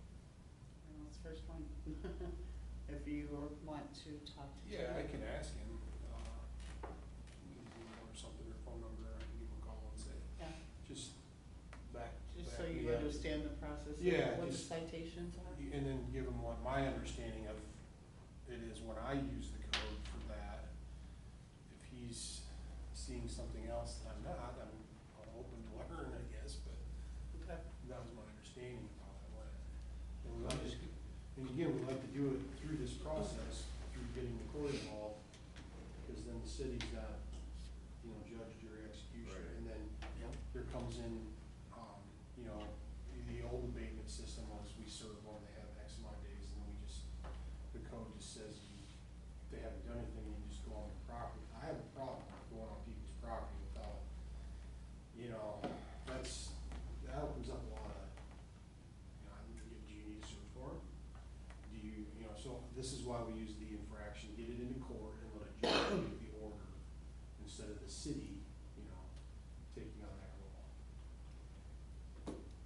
And that's the first one. If you want to talk to Terry. Yeah, I can ask him, or something, or phone number, I can give him a call and say, Yeah, just back. just back so you me up. understand the process of Yeah, what the just- citations are. And then give him what my understanding of it is when I use the code for that. If he's seeing something else that I'm not, I'm open to learn, I guess, but Okay. that was my understanding of how that went. And we like to, and again, we like to do it through this process, through getting the court involved, because then the city's got, judge, jury, execution, Right. and then Yep. there comes in, the old abatement system was we serve them, they have X amount of days, and then we just, the code just says if they haven't done anything, you just go on their property. I have a problem with going on people's property without, that opens up a lot of, do you need a search warrant? Do you, so this is why we use the infraction, get it into court and let a judge make the order instead of the city, taking on that role.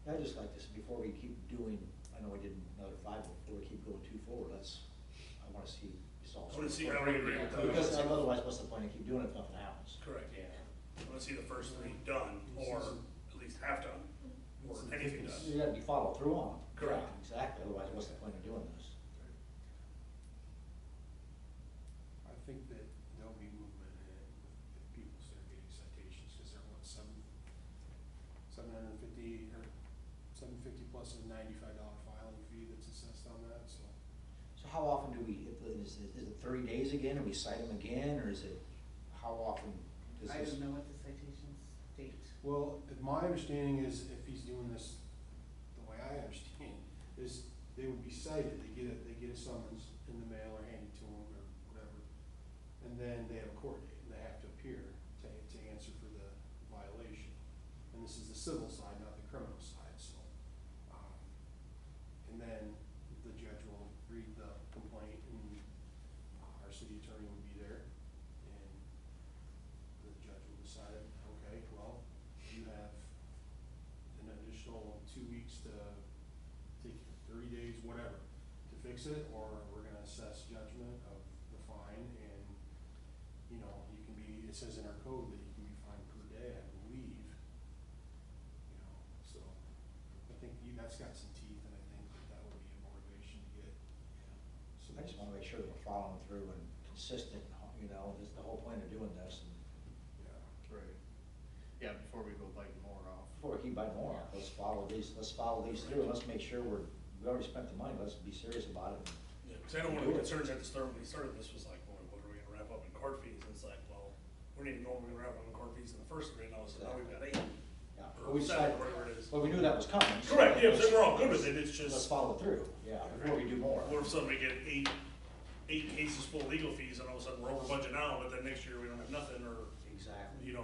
I just like this, before we keep doing, I know we did another 5, but before we keep going too forward, I wanna see this all. I wanna see how we agree with that. Because otherwise, what's the point of keep doing it if nothing happens? Correct. Yeah. I wanna see the first 3 done, or at least half done, or anything done. You gotta be followed through on them. Correct. Yeah, exactly, otherwise what's the point of doing this? I think that there'll be movement in it if people start getting citations, because they're $750 or $750 plus a $95 filing fee that's assessed on that, so. So how often do we, is it 30 days again, and we cite them again, or is it, how often does I this? don't know what the citations state. Well, my understanding is if he's doing this, the way I understand, is they would be cited, they get a summons in the mail or handed to them or whatever, and then they have a court date, and they have to appear to answer for the violation. And this is the civil side, not the criminal side, so. And then the judge will read the complaint, and our city attorney will be there, and the judge will decide, okay, well, you have an additional 2 weeks to take 30 days, whatever, to fix it, or we're gonna assess judgment of the fine, and, you can be, it says in our code that you can be fined per day, I believe. So, I think that's got some teeth, and I think that would be a motivation to get, so. I just wanna make sure that we're following through and consistent, this is the whole point of doing this, and Yeah. Right. Yeah, before we go biting more off. before we keep biting more off, let's follow these through, and let's make sure we already spent the money, let's be serious about it. Yeah, because I know one of the concerns at the start, when we started this, was like, well, what are we gonna wrap up in court fees? And it's like, well, we didn't even know we were gonna wrap up in court fees in the first grade, now we've got 8. Yeah, Or we 7, decided, whatever it is. well, we knew that was coming. so Correct, yeah, let's- so we're all good with it, it's Let's just, follow through, yeah, before we do more. what if suddenly we get 8 cases full of legal fees, and all of a sudden we're over budget now, but then next year we don't have nothing, or, Exactly.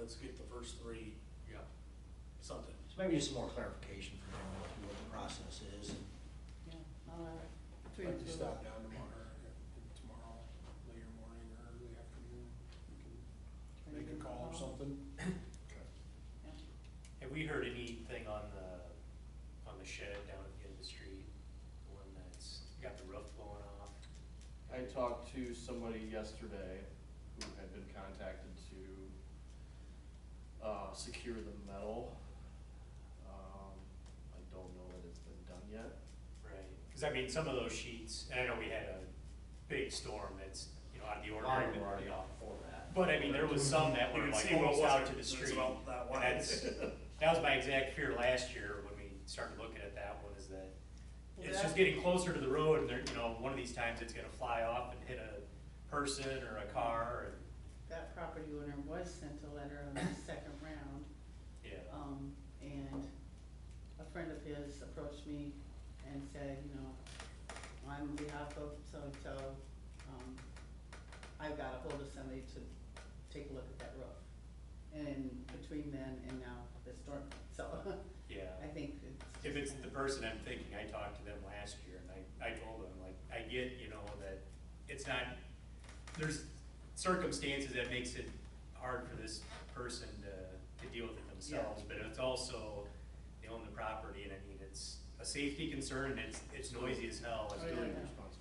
let's get the first 3, something. So maybe just some more clarification for them, what the process is. Yeah, I'll, I'd between like the to two of stop us. down tomorrow, later morning or early afternoon, we can make a call or something. Yeah. Have we heard anything on the shed down at the end of the street, the one that's got the roof blowing off? I talked to somebody yesterday who had been contacted to secure the metal. I don't know that it's been done yet. Right, because I mean, some of those sheets, and I know we had a big storm that's, out of the ordinary. Mine were already off before that. But I mean, there was some that You were can like see what almost was out it, to the it's street. about that And wide. that was my exact fear last year when we started looking at that one, is that Well, it's that- just getting closer to the road, and there, one of these times it's gonna fly off and hit a person or a car, and, That property owner was sent a letter on the second round, yeah. and a friend of his approached me and said, on behalf of so-and-so, I've got a hold of somebody to take a look at that roof. And between then and now, the storm, so Yeah. I think it's. If it's the person I'm thinking, I talked to them last year, and I told them, like, I get, that it's not, there's circumstances that makes it hard for this person to deal with it themselves, but it's also, they own the property, and I mean, it's a safety concern, and it's noisy as hell. Oh, yeah.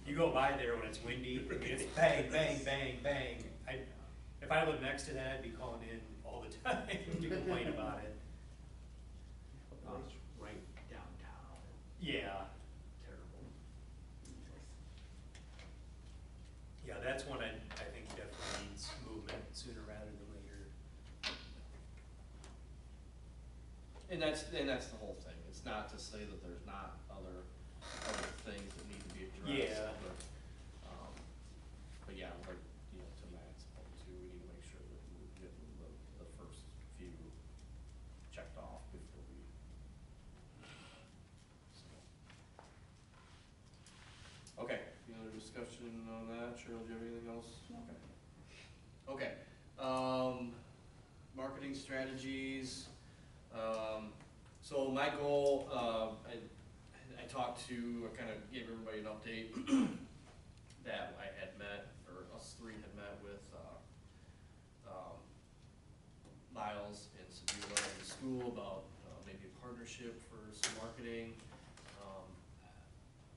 You go by there when it's windy, I mean, it's bang, bang, bang, bang. If I lived next to that, I'd be calling in all the time to complain about it. It's right downtown. Yeah. Terrible. Yeah, that's one I think definitely needs movement sooner rather than later. And that's the whole thing, it's not to say that there's not other things that need to be addressed. Yeah. But yeah, like, to Matt's point too, we need to make sure that we get the first few checked off before we. So. discussion on that? Cheryl, do you have anything else? No. Okay. Marketing strategies. So my goal, I talked to, I kind of gave everybody an update that I had met, or us three had met with Miles and Sabula in the school about maybe a partnership for some marketing.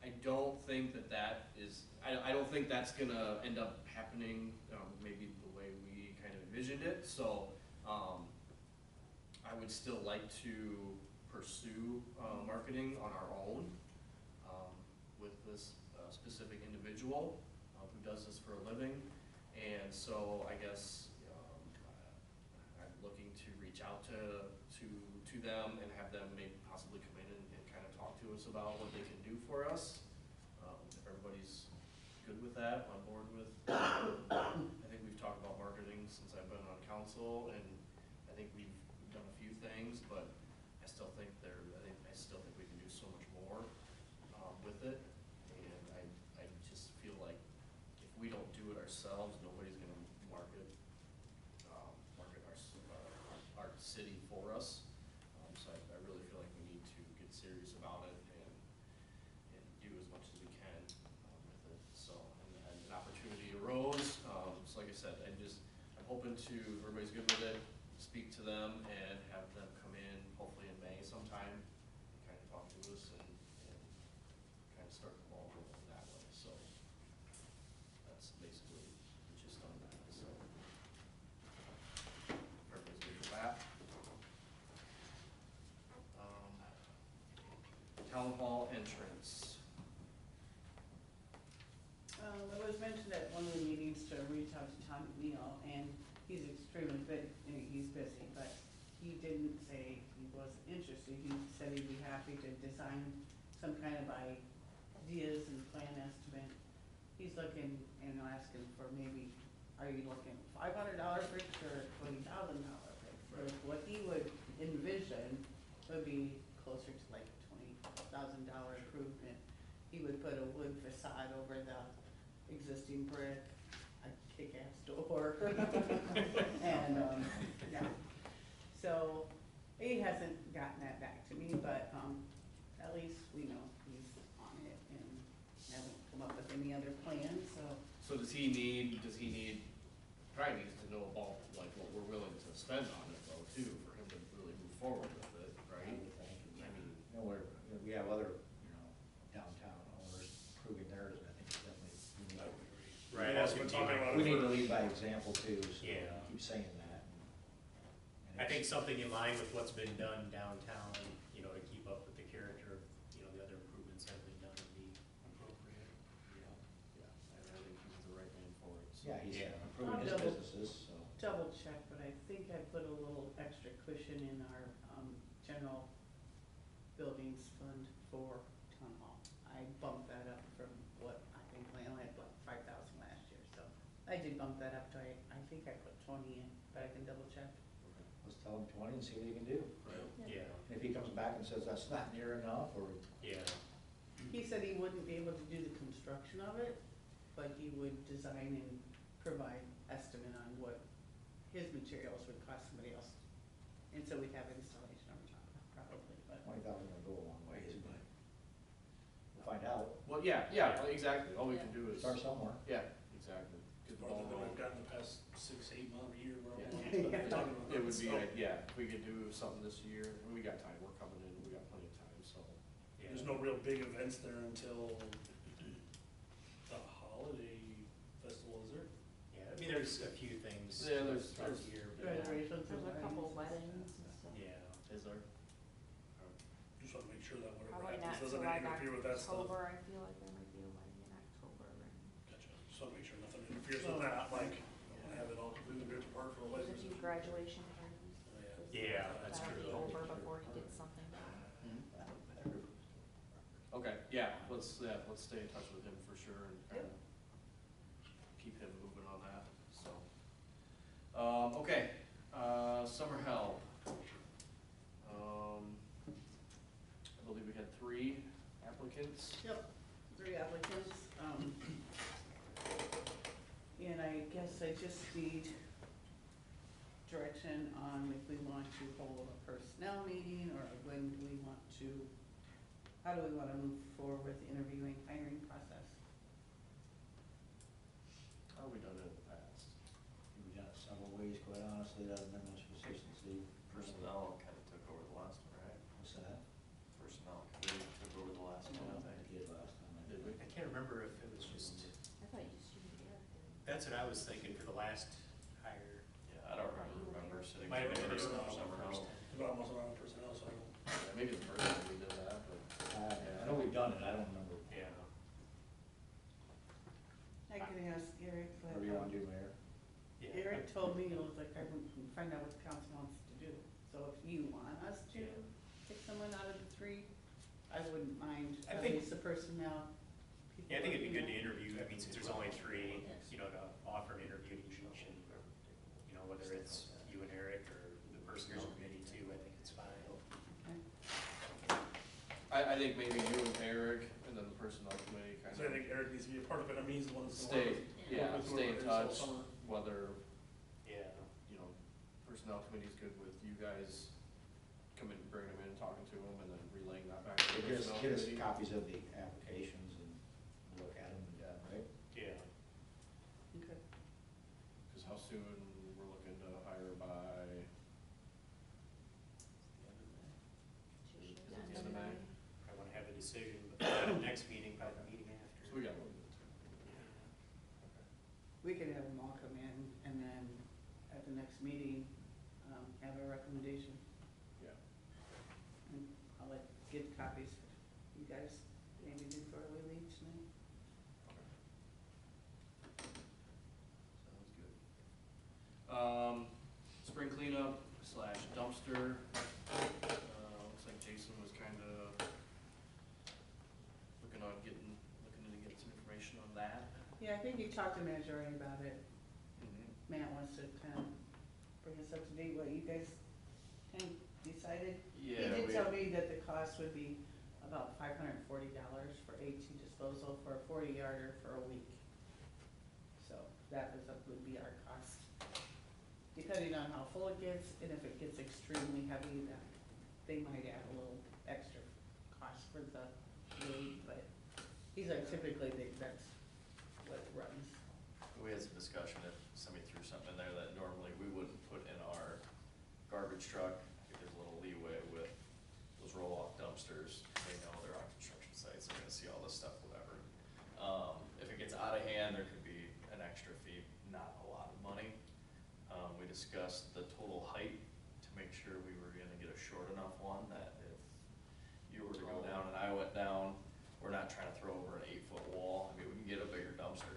I don't think that is, I don't think that's gonna end up happening maybe the way we kind of envisioned it. So I would still like to pursue marketing on our own with this specific individual who does this for a living. And so I guess I'm looking to reach out to them and have them maybe possibly come in and kind of talk to us about what they can do for us. If everybody's good with that, on board with, I think we've talked about marketing since I've been on council, and I think we've done a few things, but I still think we can do so much more with it. And I just feel like if we don't do it ourselves, nobody's gonna market our city for us. So I really feel like we need to get serious about it and do as much as we can with it. So, and an opportunity arose. So like I said, I'm hoping to, everybody's good with it, speak to them and have them come in hopefully in May sometime, kind of talk to us and kind of start the ball rolling that way. So that's basically just on that. So everybody's good with that. Town hall entrance. It was mentioned at one of the meetings to reach out to Tom McNeil, and he's extremely he's busy, but he didn't say he wasn't interested. He said he'd be happy to design some kind of ideas and plan estimate. He's looking, asking for maybe, are you looking $500 bricks or $20,000 bricks? So what he would envision would be closer to like a $20,000 improvement. He would put a wood facade over the existing brick, a kick-ass door. And, yeah. So he hasn't gotten that back to me, but, at least we know he's on it and hasn't come up with any other plans, so. So probably needs to know about like what we're willing to spend on it though too, for him to really move forward with it, right? I mean, We have other, downtown owners proving theirs, and I think it's definitely, Right, Yeah, as we're we talking about we need to lead by example too, so Yeah. keep saying that. I think something in line with what's been done downtown, to keep up with the character of, the other improvements that have been done would be appropriate. I think he's the right man for it. So. Yeah, he's Yeah. improving his Double- businesses, so. Double check, but I think I put a little extra cushion in our, general buildings fund for town hall. I bumped that up from what I think I only had like 5,000 last year, so I did bump that up to, I think I put 20 in, but I can double check. Let's tell him 20 and see what he can do. Right. Yeah, And if he comes back and says that's not near enough, or, yeah, He said he wouldn't be able to do the construction of it, but he would design and provide estimate on what his materials would cost somebody else. And so we'd have installation on top, probably, but. 20,000 will go a long ways, but we'll find out. Well, yeah, exactly. All we can do is Start somewhere. Yeah, exactly. Get the ball Farther than rolling. we've gotten the past 6, 8 months, a year, where Yeah. we're talking about. It would be, So, if we could do something this year, and we got time, we're coming in, we got plenty of time, so. yeah. There's no real big events there until the holiday festival, is there? Yeah, I mean, there's a few things Yeah, there's- throughout the year, but, Graduations and There's a couple weddings. weddings and stuff. yeah. Is there? Just wanna make sure that whatever Probably not happens till doesn't like interfere with that stuff. October, I feel like there might be a wedding in October. Gotcha, just wanna make sure nothing interferes with that, like, have it all completely ripped apart for a There's wedding. a few graduation parties. Yeah, that's That'll be true. over before he gets something done. Okay, yeah, let's stay in touch with him for sure and kind of keep him moving on that, so. Okay, summer help. I believe we had 3 applicants. Yep, 3 applicants. I guess I just need direction on if we want to hold a personnel meeting, or when do we want to, how do we wanna move forward with the interviewing, hiring process? How have we done it in the past? We've done it several ways, quite honestly, that have been much consistency. Personnel kind of took over the last one, right? What's that? Personnel committee took over the last one, I think. Did last time. I Did think. we? I can't remember if it was just, I thought you just used Eric. that's what I was thinking for the last hire. Yeah, I don't remember sitting. Might have been through personnel summer first. help. But I wasn't on personnel, so I don't. Yeah, maybe the first time we did that, but. I know we've done it, I don't remember. Yeah. I could ask Eric, but Whatever you wanna do, Mayor. Yeah. Eric told me, it was like, I would find out what the council wants to do. So if you want us to pick someone out of the three, I wouldn't mind, I at think- least the personnel. people Yeah, I think it'd be good to looking at- interview, I mean, since there's only three, you know, to offer an interview to each, and, you know, whether it's you and Eric or the personnel committee too, I think it's fine. Okay. I think maybe you and Eric, and then the personnel committee kind So I of think Eric needs to be a part of it, I mean, he's the one that's. gonna stay, work yeah, with stay in whoever it is all touch, summer. whether, Yeah. you know, personnel committee's good with you guys coming, bringing them in, talking to them, and then relaying that back to the Get us, personnel get us committee. copies of the applications and look at them, right? Yeah. Okay. Cause how soon we're looking to hire by, Tuesday. Is it the end of May? I wanna have a decision before the next meeting, by the meeting after. so we got a little bit of time. We could have them all come in and then at the next meeting, have a recommendation. Yeah. And I'll get copies for you guys, maybe before we leave tonight. Sounds good. Spring cleanup slash dumpster, looks like Jason was kinda looking into getting some information on that. Yeah, I think you talked to Matt already about it. Mm-hmm. Matt wants to kind of bring us up to date, what you guys kind of decided. Yeah, He did we- tell me that the cost would be about $540 for AT disposal for a 40-yarder for a week. So that would be our cost. Depending on how full it gets, and if it gets extremely heavy, then they might add a little extra cost for the weight, but he's like, typically, that's what it runs. We had some discussion if somebody threw something in there that normally we wouldn't put in our garbage truck. I think there's a little leeway with those roll-off dumpsters. They know they're on construction sites, they're gonna see all this stuff, whatever. If it gets out of hand, there could be an extra fee, not a lot of money. We discussed the total height to make sure we were gonna get a short enough one that if you were to go down and I went down, we're not trying to throw over an 8-foot wall. I mean, we can get a bigger dumpster,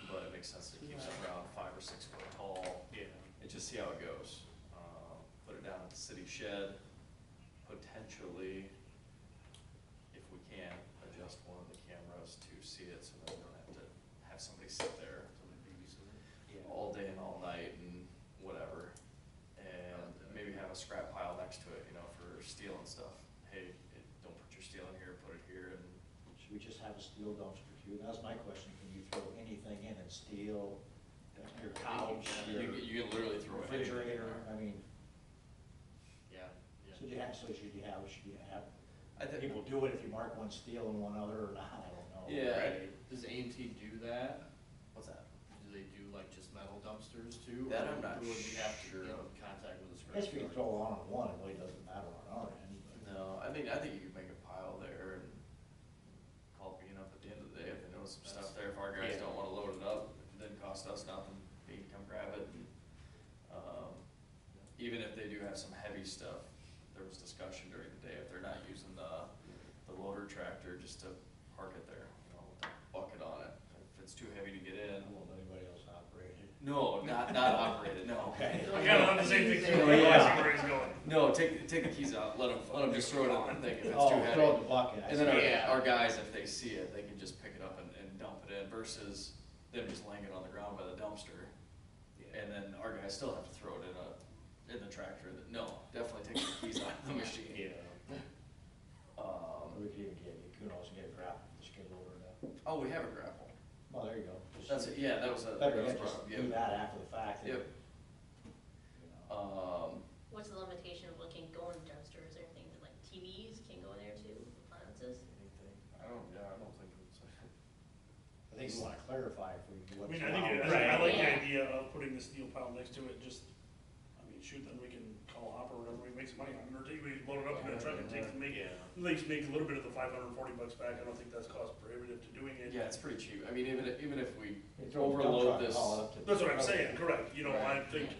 but it makes sense to keep some around 5 or 6 foot tall, Yeah. and just see how it goes. Put it down at the city shed, potentially, if we can, adjust one of the cameras to see it, so that we don't have to have somebody sit there Yeah. all day and all night and whatever. And maybe have a scrap pile next to it, you know, for steel and stuff. Hey, don't put your steel in here, put it here, and Should we just have a steel dumpster too? That was my question, can you throw anything in it, steel, your couch, your you can literally throw anything in refrigerator, there. I mean, Yeah, yeah. should you have I think, people do it if you mark one steel and one other or not, I don't know. Yeah, Right. does A&T do that? what's that? Do they do like just metal dumpsters too? That or I'm not would we have to sure get in of. contact with a I guess if you scrap throw on one, it really doesn't matter on our end, but. No, I think you could make a pile there and call B and up at the end of the day if they notice some stuff there. If our guys Yeah. don't wanna load it up, it didn't cost us nothing, they can come grab it. And, even if they do have some heavy stuff, there was discussion during the day, if they're not using the loader tractor, just to park it there, you know, with the bucket on it. If it's too heavy to get in. Won't anybody else operate it? No, not operated, no. Okay. I kinda want the same thing too, Oh, I yeah. see where he's going. No, take the keys out, let them just throw it in the thing if it's Oh, too heavy. throw it in the bucket. I And then see. our guys, if they see it, they can just pick it up and dump it in versus them just laying it on the ground by the dumpster. And then our guys still have to throw it in the tractor. No, definitely take the keys out of the machine. Yeah. Or we could even get, you could also get a grapple, just get over it. Oh, we have a grapple. Well, there you go, just That's it, yeah, that was a. Better that was yet, just brought up, do yeah. that after the fact. Yep. You know. What's the limitation of what can go in the dumpster? Is there anything that like TVs can go in there too, appliances? Anything, I don't think it's. I think you wanna clarify for you I what's mean, allowed. I like the Yeah. idea of putting the steel pile next to it, just, I mean, shoot, then we can call Hopper or whatever, we make some money on it, or we load it up in a truck and take, make, Yeah. at least make a little bit of the $540 back. I don't think that's cost prohibitive to doing it. Yeah, it's pretty cheap, I mean, even if we You throw a dump overload truck and this. haul it up to- That's what I'm saying, correct, you know, I Right. think,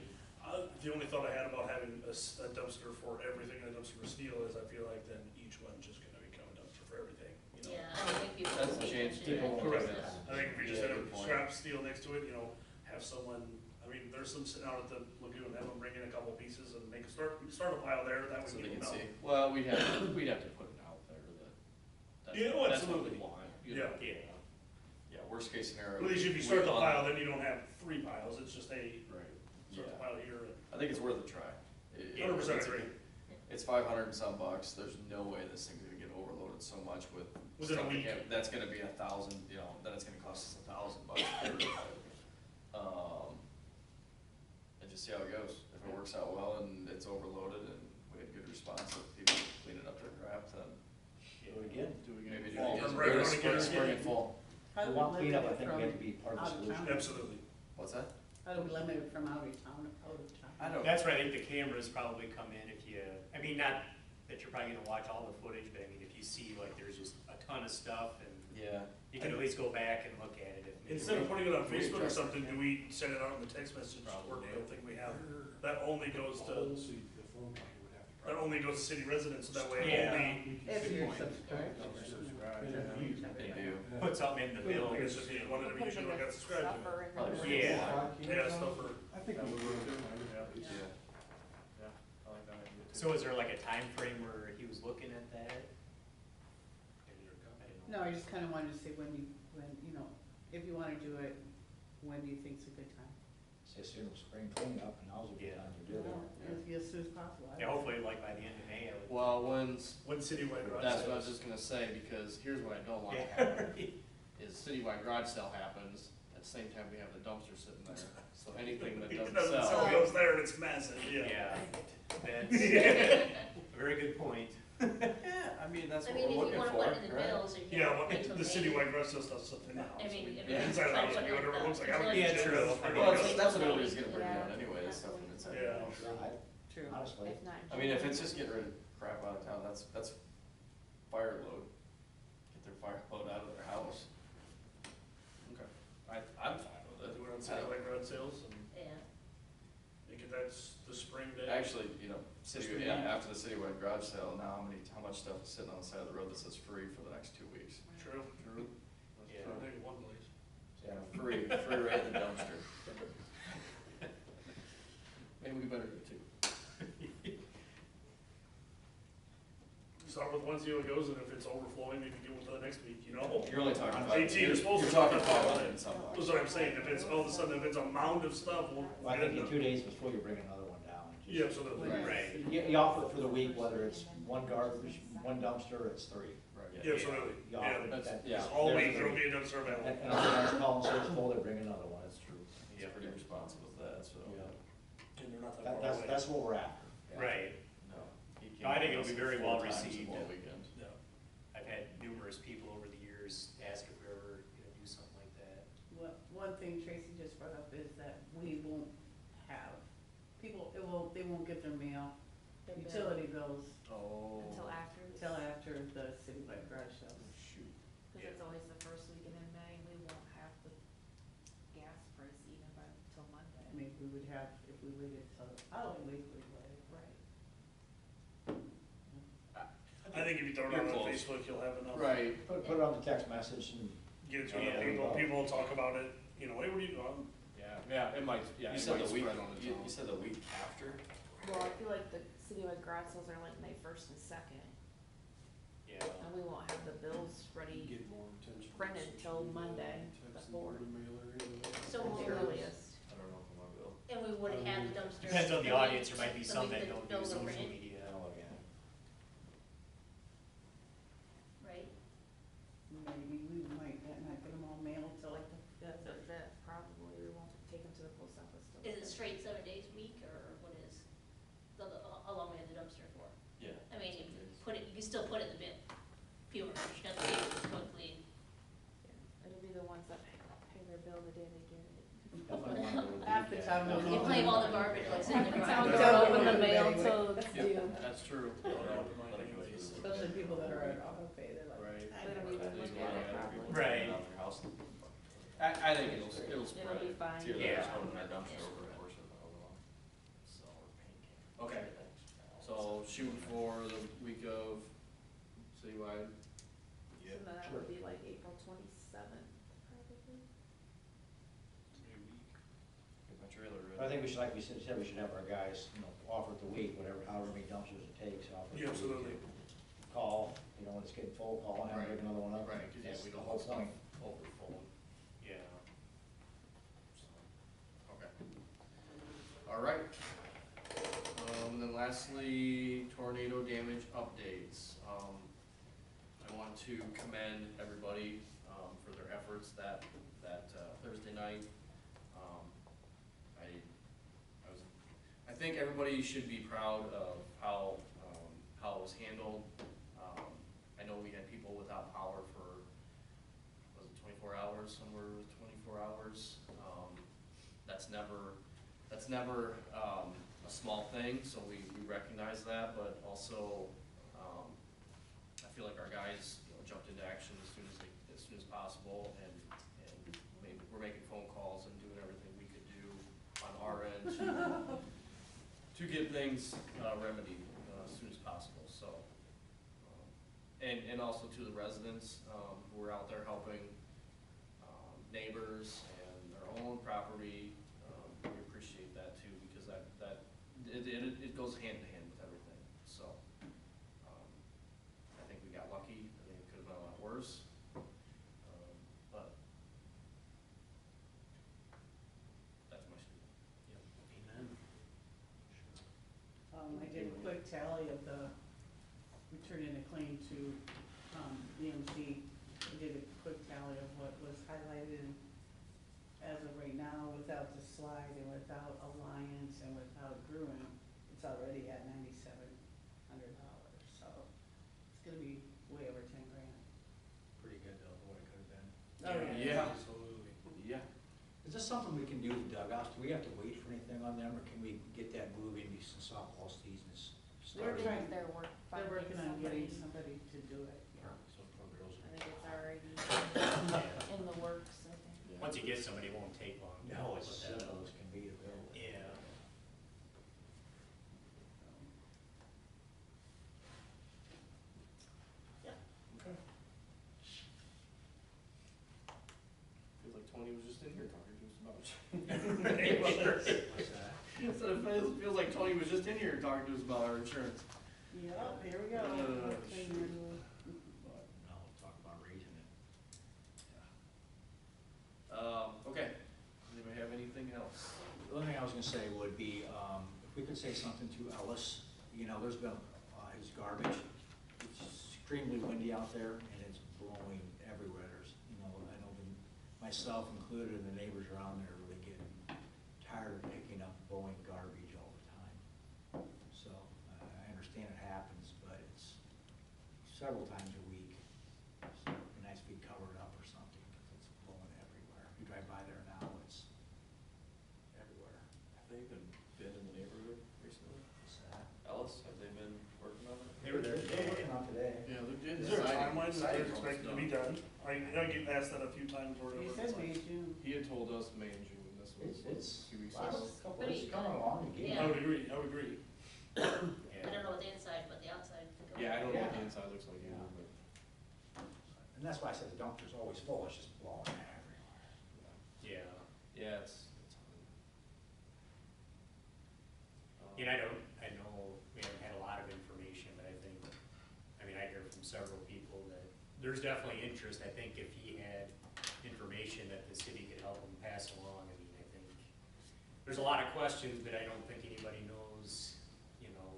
the only thought I had about having a dumpster for everything and a dumpster for steel is I feel like then each one's just gonna become a dumpster for everything, you know? Yeah, I don't think people. That's will the pay change. attention to that. Correct. Yeah. I think if we just Yeah, had a good point. scrap steel next to it, you know, have someone, I mean, there's some sitting out at the lagoon, have them bring in a couple pieces and make a start a pile there, that way So they people can know. see, well, we'd have to put it out there that. Yeah, oh, That's what absolutely. we want, you know. Yeah, Yeah, worst case scenario. at least if you we start the un- pile, then you don't have 3 piles, it's just a, Right, start the yeah, pile here. I think it's worth a try. 100% It's- agree. It's $500 and some bucks, there's no way this thing's gonna get overloaded so much with. Within a stuff that week. That's gonna be $1,000, you know, then it's gonna cost us $1,000 per. And just see how it goes, if it works out well and it's overloaded and we had good response with people cleaning up their crap, then Do it again. maybe do Fall. it again. Right, Spring, right, spring yeah. and fall. How do We we want limit cleanup, I it think from we have to be part of the out of solution. town? Absolutely. What's that? How do we limit it from out of town? I don't. That's where I think the cameras probably come in if you, I mean, not that you're probably gonna watch all the footage, but I mean, if you see like there's just a ton of stuff and Yeah. you can at least go back and look at it. If maybe- Instead of putting it on We Facebook or adjust it, something, yeah. do we send it out in the text message or Probably. deal thing we have? That only goes to, The phone company would have to. that only goes to city residents, so that way Yeah. only, If you're subscribed. They do. Put something in the bill. I guess if you wanted to be sure we got subscribed to it. Probably. Yeah. Yeah, stuff for, I think we would. Yeah. Yeah, I like that idea too. So is there like a time frame where he was looking at that? I didn't know. No, I just kinda wanted to see when, you know, if you wanna do it, when do you think's a good time? Say soon as spring cleanup and now's a good time to do it. As soon as possible. Yeah, hopefully like by the end of May, I would. Well, when citywide garage that's what I was sales. just gonna say, because here's what I don't want to Yeah. happen, is citywide garage sale happens, at the same time we have the dumpster sitting there, so anything that It doesn't doesn't sell. sell, it goes there and it's massive, yeah. Yeah, that's a very good point. Yeah, I mean, that's I what mean, we're if you looking wanna for, put it in the right? bills, or you Yeah, can well, wait till the May. citywide garage sales does something now. I mean, if Yeah. it's. Inside the house, put you it whatever it in looks like, I the- don't Yeah, give a shit. true. It's pretty Well, good. that's what everybody's gonna bring Yeah. down anyway, is stuff from inside. Yeah. the house. True. Honestly, If not, I mean, if it's just getting rid of crap out of town, that's fire load. Get their fire load out of their house. Okay. I'm fine with it. Do it on citywide garage sales and Yeah, make it that's the spring day. Actually, you know, Just city, the yeah, week. after the citywide garage sale, now how much stuff is sitting on the side of the road that says free for the next 2 weeks? True. Yeah. I'll take one place. Yeah, free right in the dumpster. Maybe we better do two. Start with one, see how it goes, and if it's overflowing, maybe get with the next week, you know? You're only talking about. 18 is supposed to You're talking be- 500 and some bucks. That's what I'm saying, if it's all of a sudden, if it's a mound of stuff, we'll. well, I think in 2 days before you bring another one down. Yeah, absolutely. Right. You offer it for the week, whether it's one garbage, one dumpster, or it's 3. Right. Yeah, absolutely, You yeah. offer That's- that. yeah. All there's week, the- there'll be a dumpster And available. and other guys call and say it's full, they bring another one. That's true. Yeah. He's pretty responsive with that, so. Yeah. And they're not That, that far that's, away. that's what we're after. Yeah. Right. No. he No, I think came it'll be to us very 4 well times in received. one weekend. Yeah. I've had numerous people over the years ask if we're ever gonna do something like that. One thing Tracy just brought up is that we won't have, they won't get their mail, The bill. utility bills Oh. until after, till after the citywide garage sales. Shoot. because it's always the first weekend in May, we won't have the gas price even by, till Monday. Maybe we would have, if we waited till the following week, we would. Right. I think if you throw it You're out on close. Facebook, you'll have enough. Right. Put it on the text message and Get it to Yeah. people will talk about it, you know, hey, what are you doing? Yeah, it might, You it said might the week, spread on its you own. said the week after? Well, I feel like the citywide garage sales are like May 1st and 2nd, Yeah. and we won't have the bills ready Get more attention. printed till Monday, Text the and 4th, put a mailer in there. So at we'll- the earliest. I don't know if I'm on bill. and we would have the dumpsters. Depends on the week- audience, there might be the some week that don't do bills are social written, media. Oh, yeah. Right? Maybe we might not get them all mailed till like the The fifth. 5th. still put it in the bin. People are just gonna leave it quickly. Yeah, it'll be the ones that pay their bill the day they get it. Definitely want to go with Half the that. town don't You know. claim all the garbage like in the Town garage. don't open the mail Anyway. till it's Yep, due. that's true. Let it go through. Especially people that are on auto pay, they're like, Right. I They don't never even got look this. at it probably. Right. Out of your house. I think it'll spread. It'll be fine. It's either Yeah. just going in our dumpster over the course of how long. So we're paying. Okay. So shooting for the week of citywide. So then that would be like April 27th, probably. Get my trailer ready. I think we should, like we said, we should have our guys, offer it the week, whatever, however many dumpsters it takes, offer it the Yeah, week. absolutely. Call, when it's getting full, call and have them pick another one up. Right, 'cause yeah, That's we the don't whole want stuff point. overfull. Yeah. Okay. All right. And then lastly, tornado damage updates. I want to commend everybody, for their efforts that Thursday night. I think everybody should be proud of how it was handled. I know we had people without power for, was it 24 hours, somewhere with 24 hours? That's never a small thing, so we recognize that, but also, I feel like our guys, jumped into action as soon as possible, and we're making phone calls and doing everything we could do on our end to get things remedied as soon as possible, so. And also to the residents who are out there helping neighbors and their own property, we appreciate that too, because it goes hand in hand with everything, so. I think we got lucky, I think it could have been a lot worse, but that's my story. Amen. I did a quick tally of we turned in a claim to, EMC. I did a quick tally of what was highlighted as of right now, without the slide and without Alliance and without Gruen, it's already at $9,700, so it's gonna be way over 10 grand. Pretty good though, what it could have been. Oh, Yeah. Absolutely. Yeah. Is this something we can do with dugouts? Do we have to wait for anything on them, or can we get that moving since softball season is They're starting? trying- They're They're working on getting somebody. somebody to do it, yeah. So poor girls. I think it's already Yeah. in the works, I think, yeah. Once you get somebody, it won't take long. to No, it's put that simple up. as can be to build. Yeah. Feels like Tony was just in here talking to us about it. What's that? So it feels like Tony was just in here talking to us about our insurance. Yep, here we go. shoot. No, we'll talk about raising it. Okay, anybody have anything else? The only thing I was gonna say would be, if we could say something to Ellis, there's been, his garbage, it's extremely windy out there, and it's blowing everywhere. There's, I know myself included, and the neighbors around there are really getting tired of picking up blowing garbage all the time. So, I understand it happens, but it's several times a week. So it'd be nice if we cover it up or something, because it's blowing everywhere. You drive by there now, it's everywhere. Have they even been in the neighborhood recently? What's that? Alice, have they been working on it? They were there They're working on today. Yeah, they did. Is there a Siding- timeline that siding they're expected to be done. done? I get asked that a few times or He whatever. said May, June. He had told us May and June, this was It's, a few weeks wow, ago. it's Pretty coming good. along again. I would agree, I would agree. I don't know what the inside, but the outside. Yeah, I don't know what the Yeah. inside looks like either, Yeah. but. And that's why I said the dumpster's always full, it's just blowing everywhere. Yeah. Yeah, it's hard. And I know we haven't had a lot of information, but I hear from several people that there's definitely interest. I think if he had information that the city could help him pass along, I think there's a lot of questions, but I don't think anybody knows,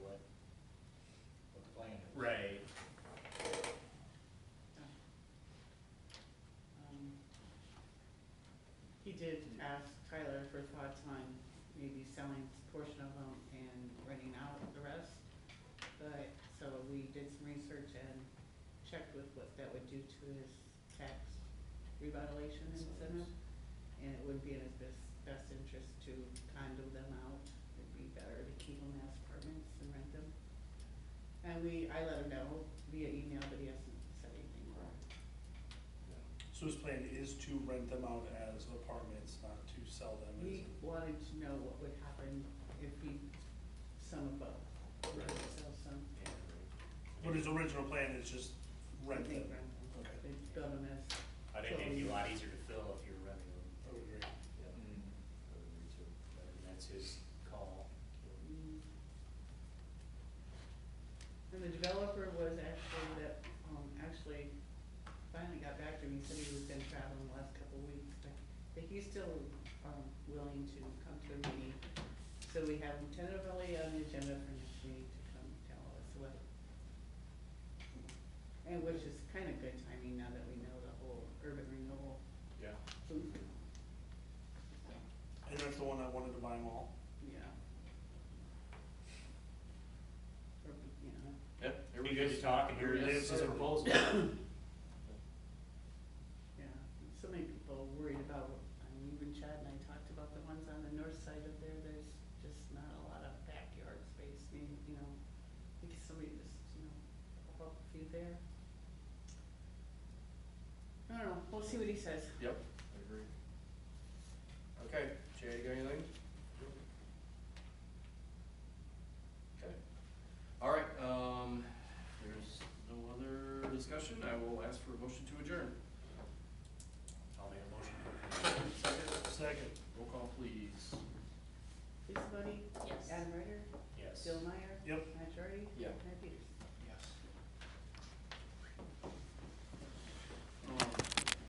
what. What the plan is. Right. He did ask Tyler for thoughts on maybe selling a portion of them and renting out the rest. But, so we did some research and checked with what that would do to his tax revitalization incentive. And it wouldn't be in his best interest to condo them out. It'd be better to keep them as apartments and rent them. And I let him know via email, but he hasn't said anything. So his plan is to rent them out as apartments, not to sell them as. He wanted to know what would happen if he, some of both. Right. Sell some. But his original plan is just rent I think them. rent them. Okay. They build them as. I think it'd be a lot easier to fill if you're renting them. I would agree. Yeah. I would agree too. But that's his call. Mm. And the developer was actually finally got back to me, said he was been traveling the last couple of weeks, but he's still, willing to come to a meeting. So we have him tentatively on the agenda for next meeting to come tell us what, and which is kind of good timing now that we know the whole urban renewal. Yeah. And that's the one that wanted to buy them all. Yeah. Or, you know. Yep, here Be we good go. to talk and hear Here it his is. proposal. Yeah, so many people worried about, even Chad and I talked about the ones on the north side of there, there's just not a lot of backyard space, maybe, I think somebody just, pop up a few there. I don't know, we'll see what he says. Yep, I agree. Okay, Jay, you got anything? Okay. All right, there's no other discussion. I will ask for a motion to adjourn. I'll make a motion. Second. Roll call, please. Lisa Bodie? Yes. Adam Ryder? Yes. Bill Meyer? Yep. Matt Jardy? Yeah. Matt Peters?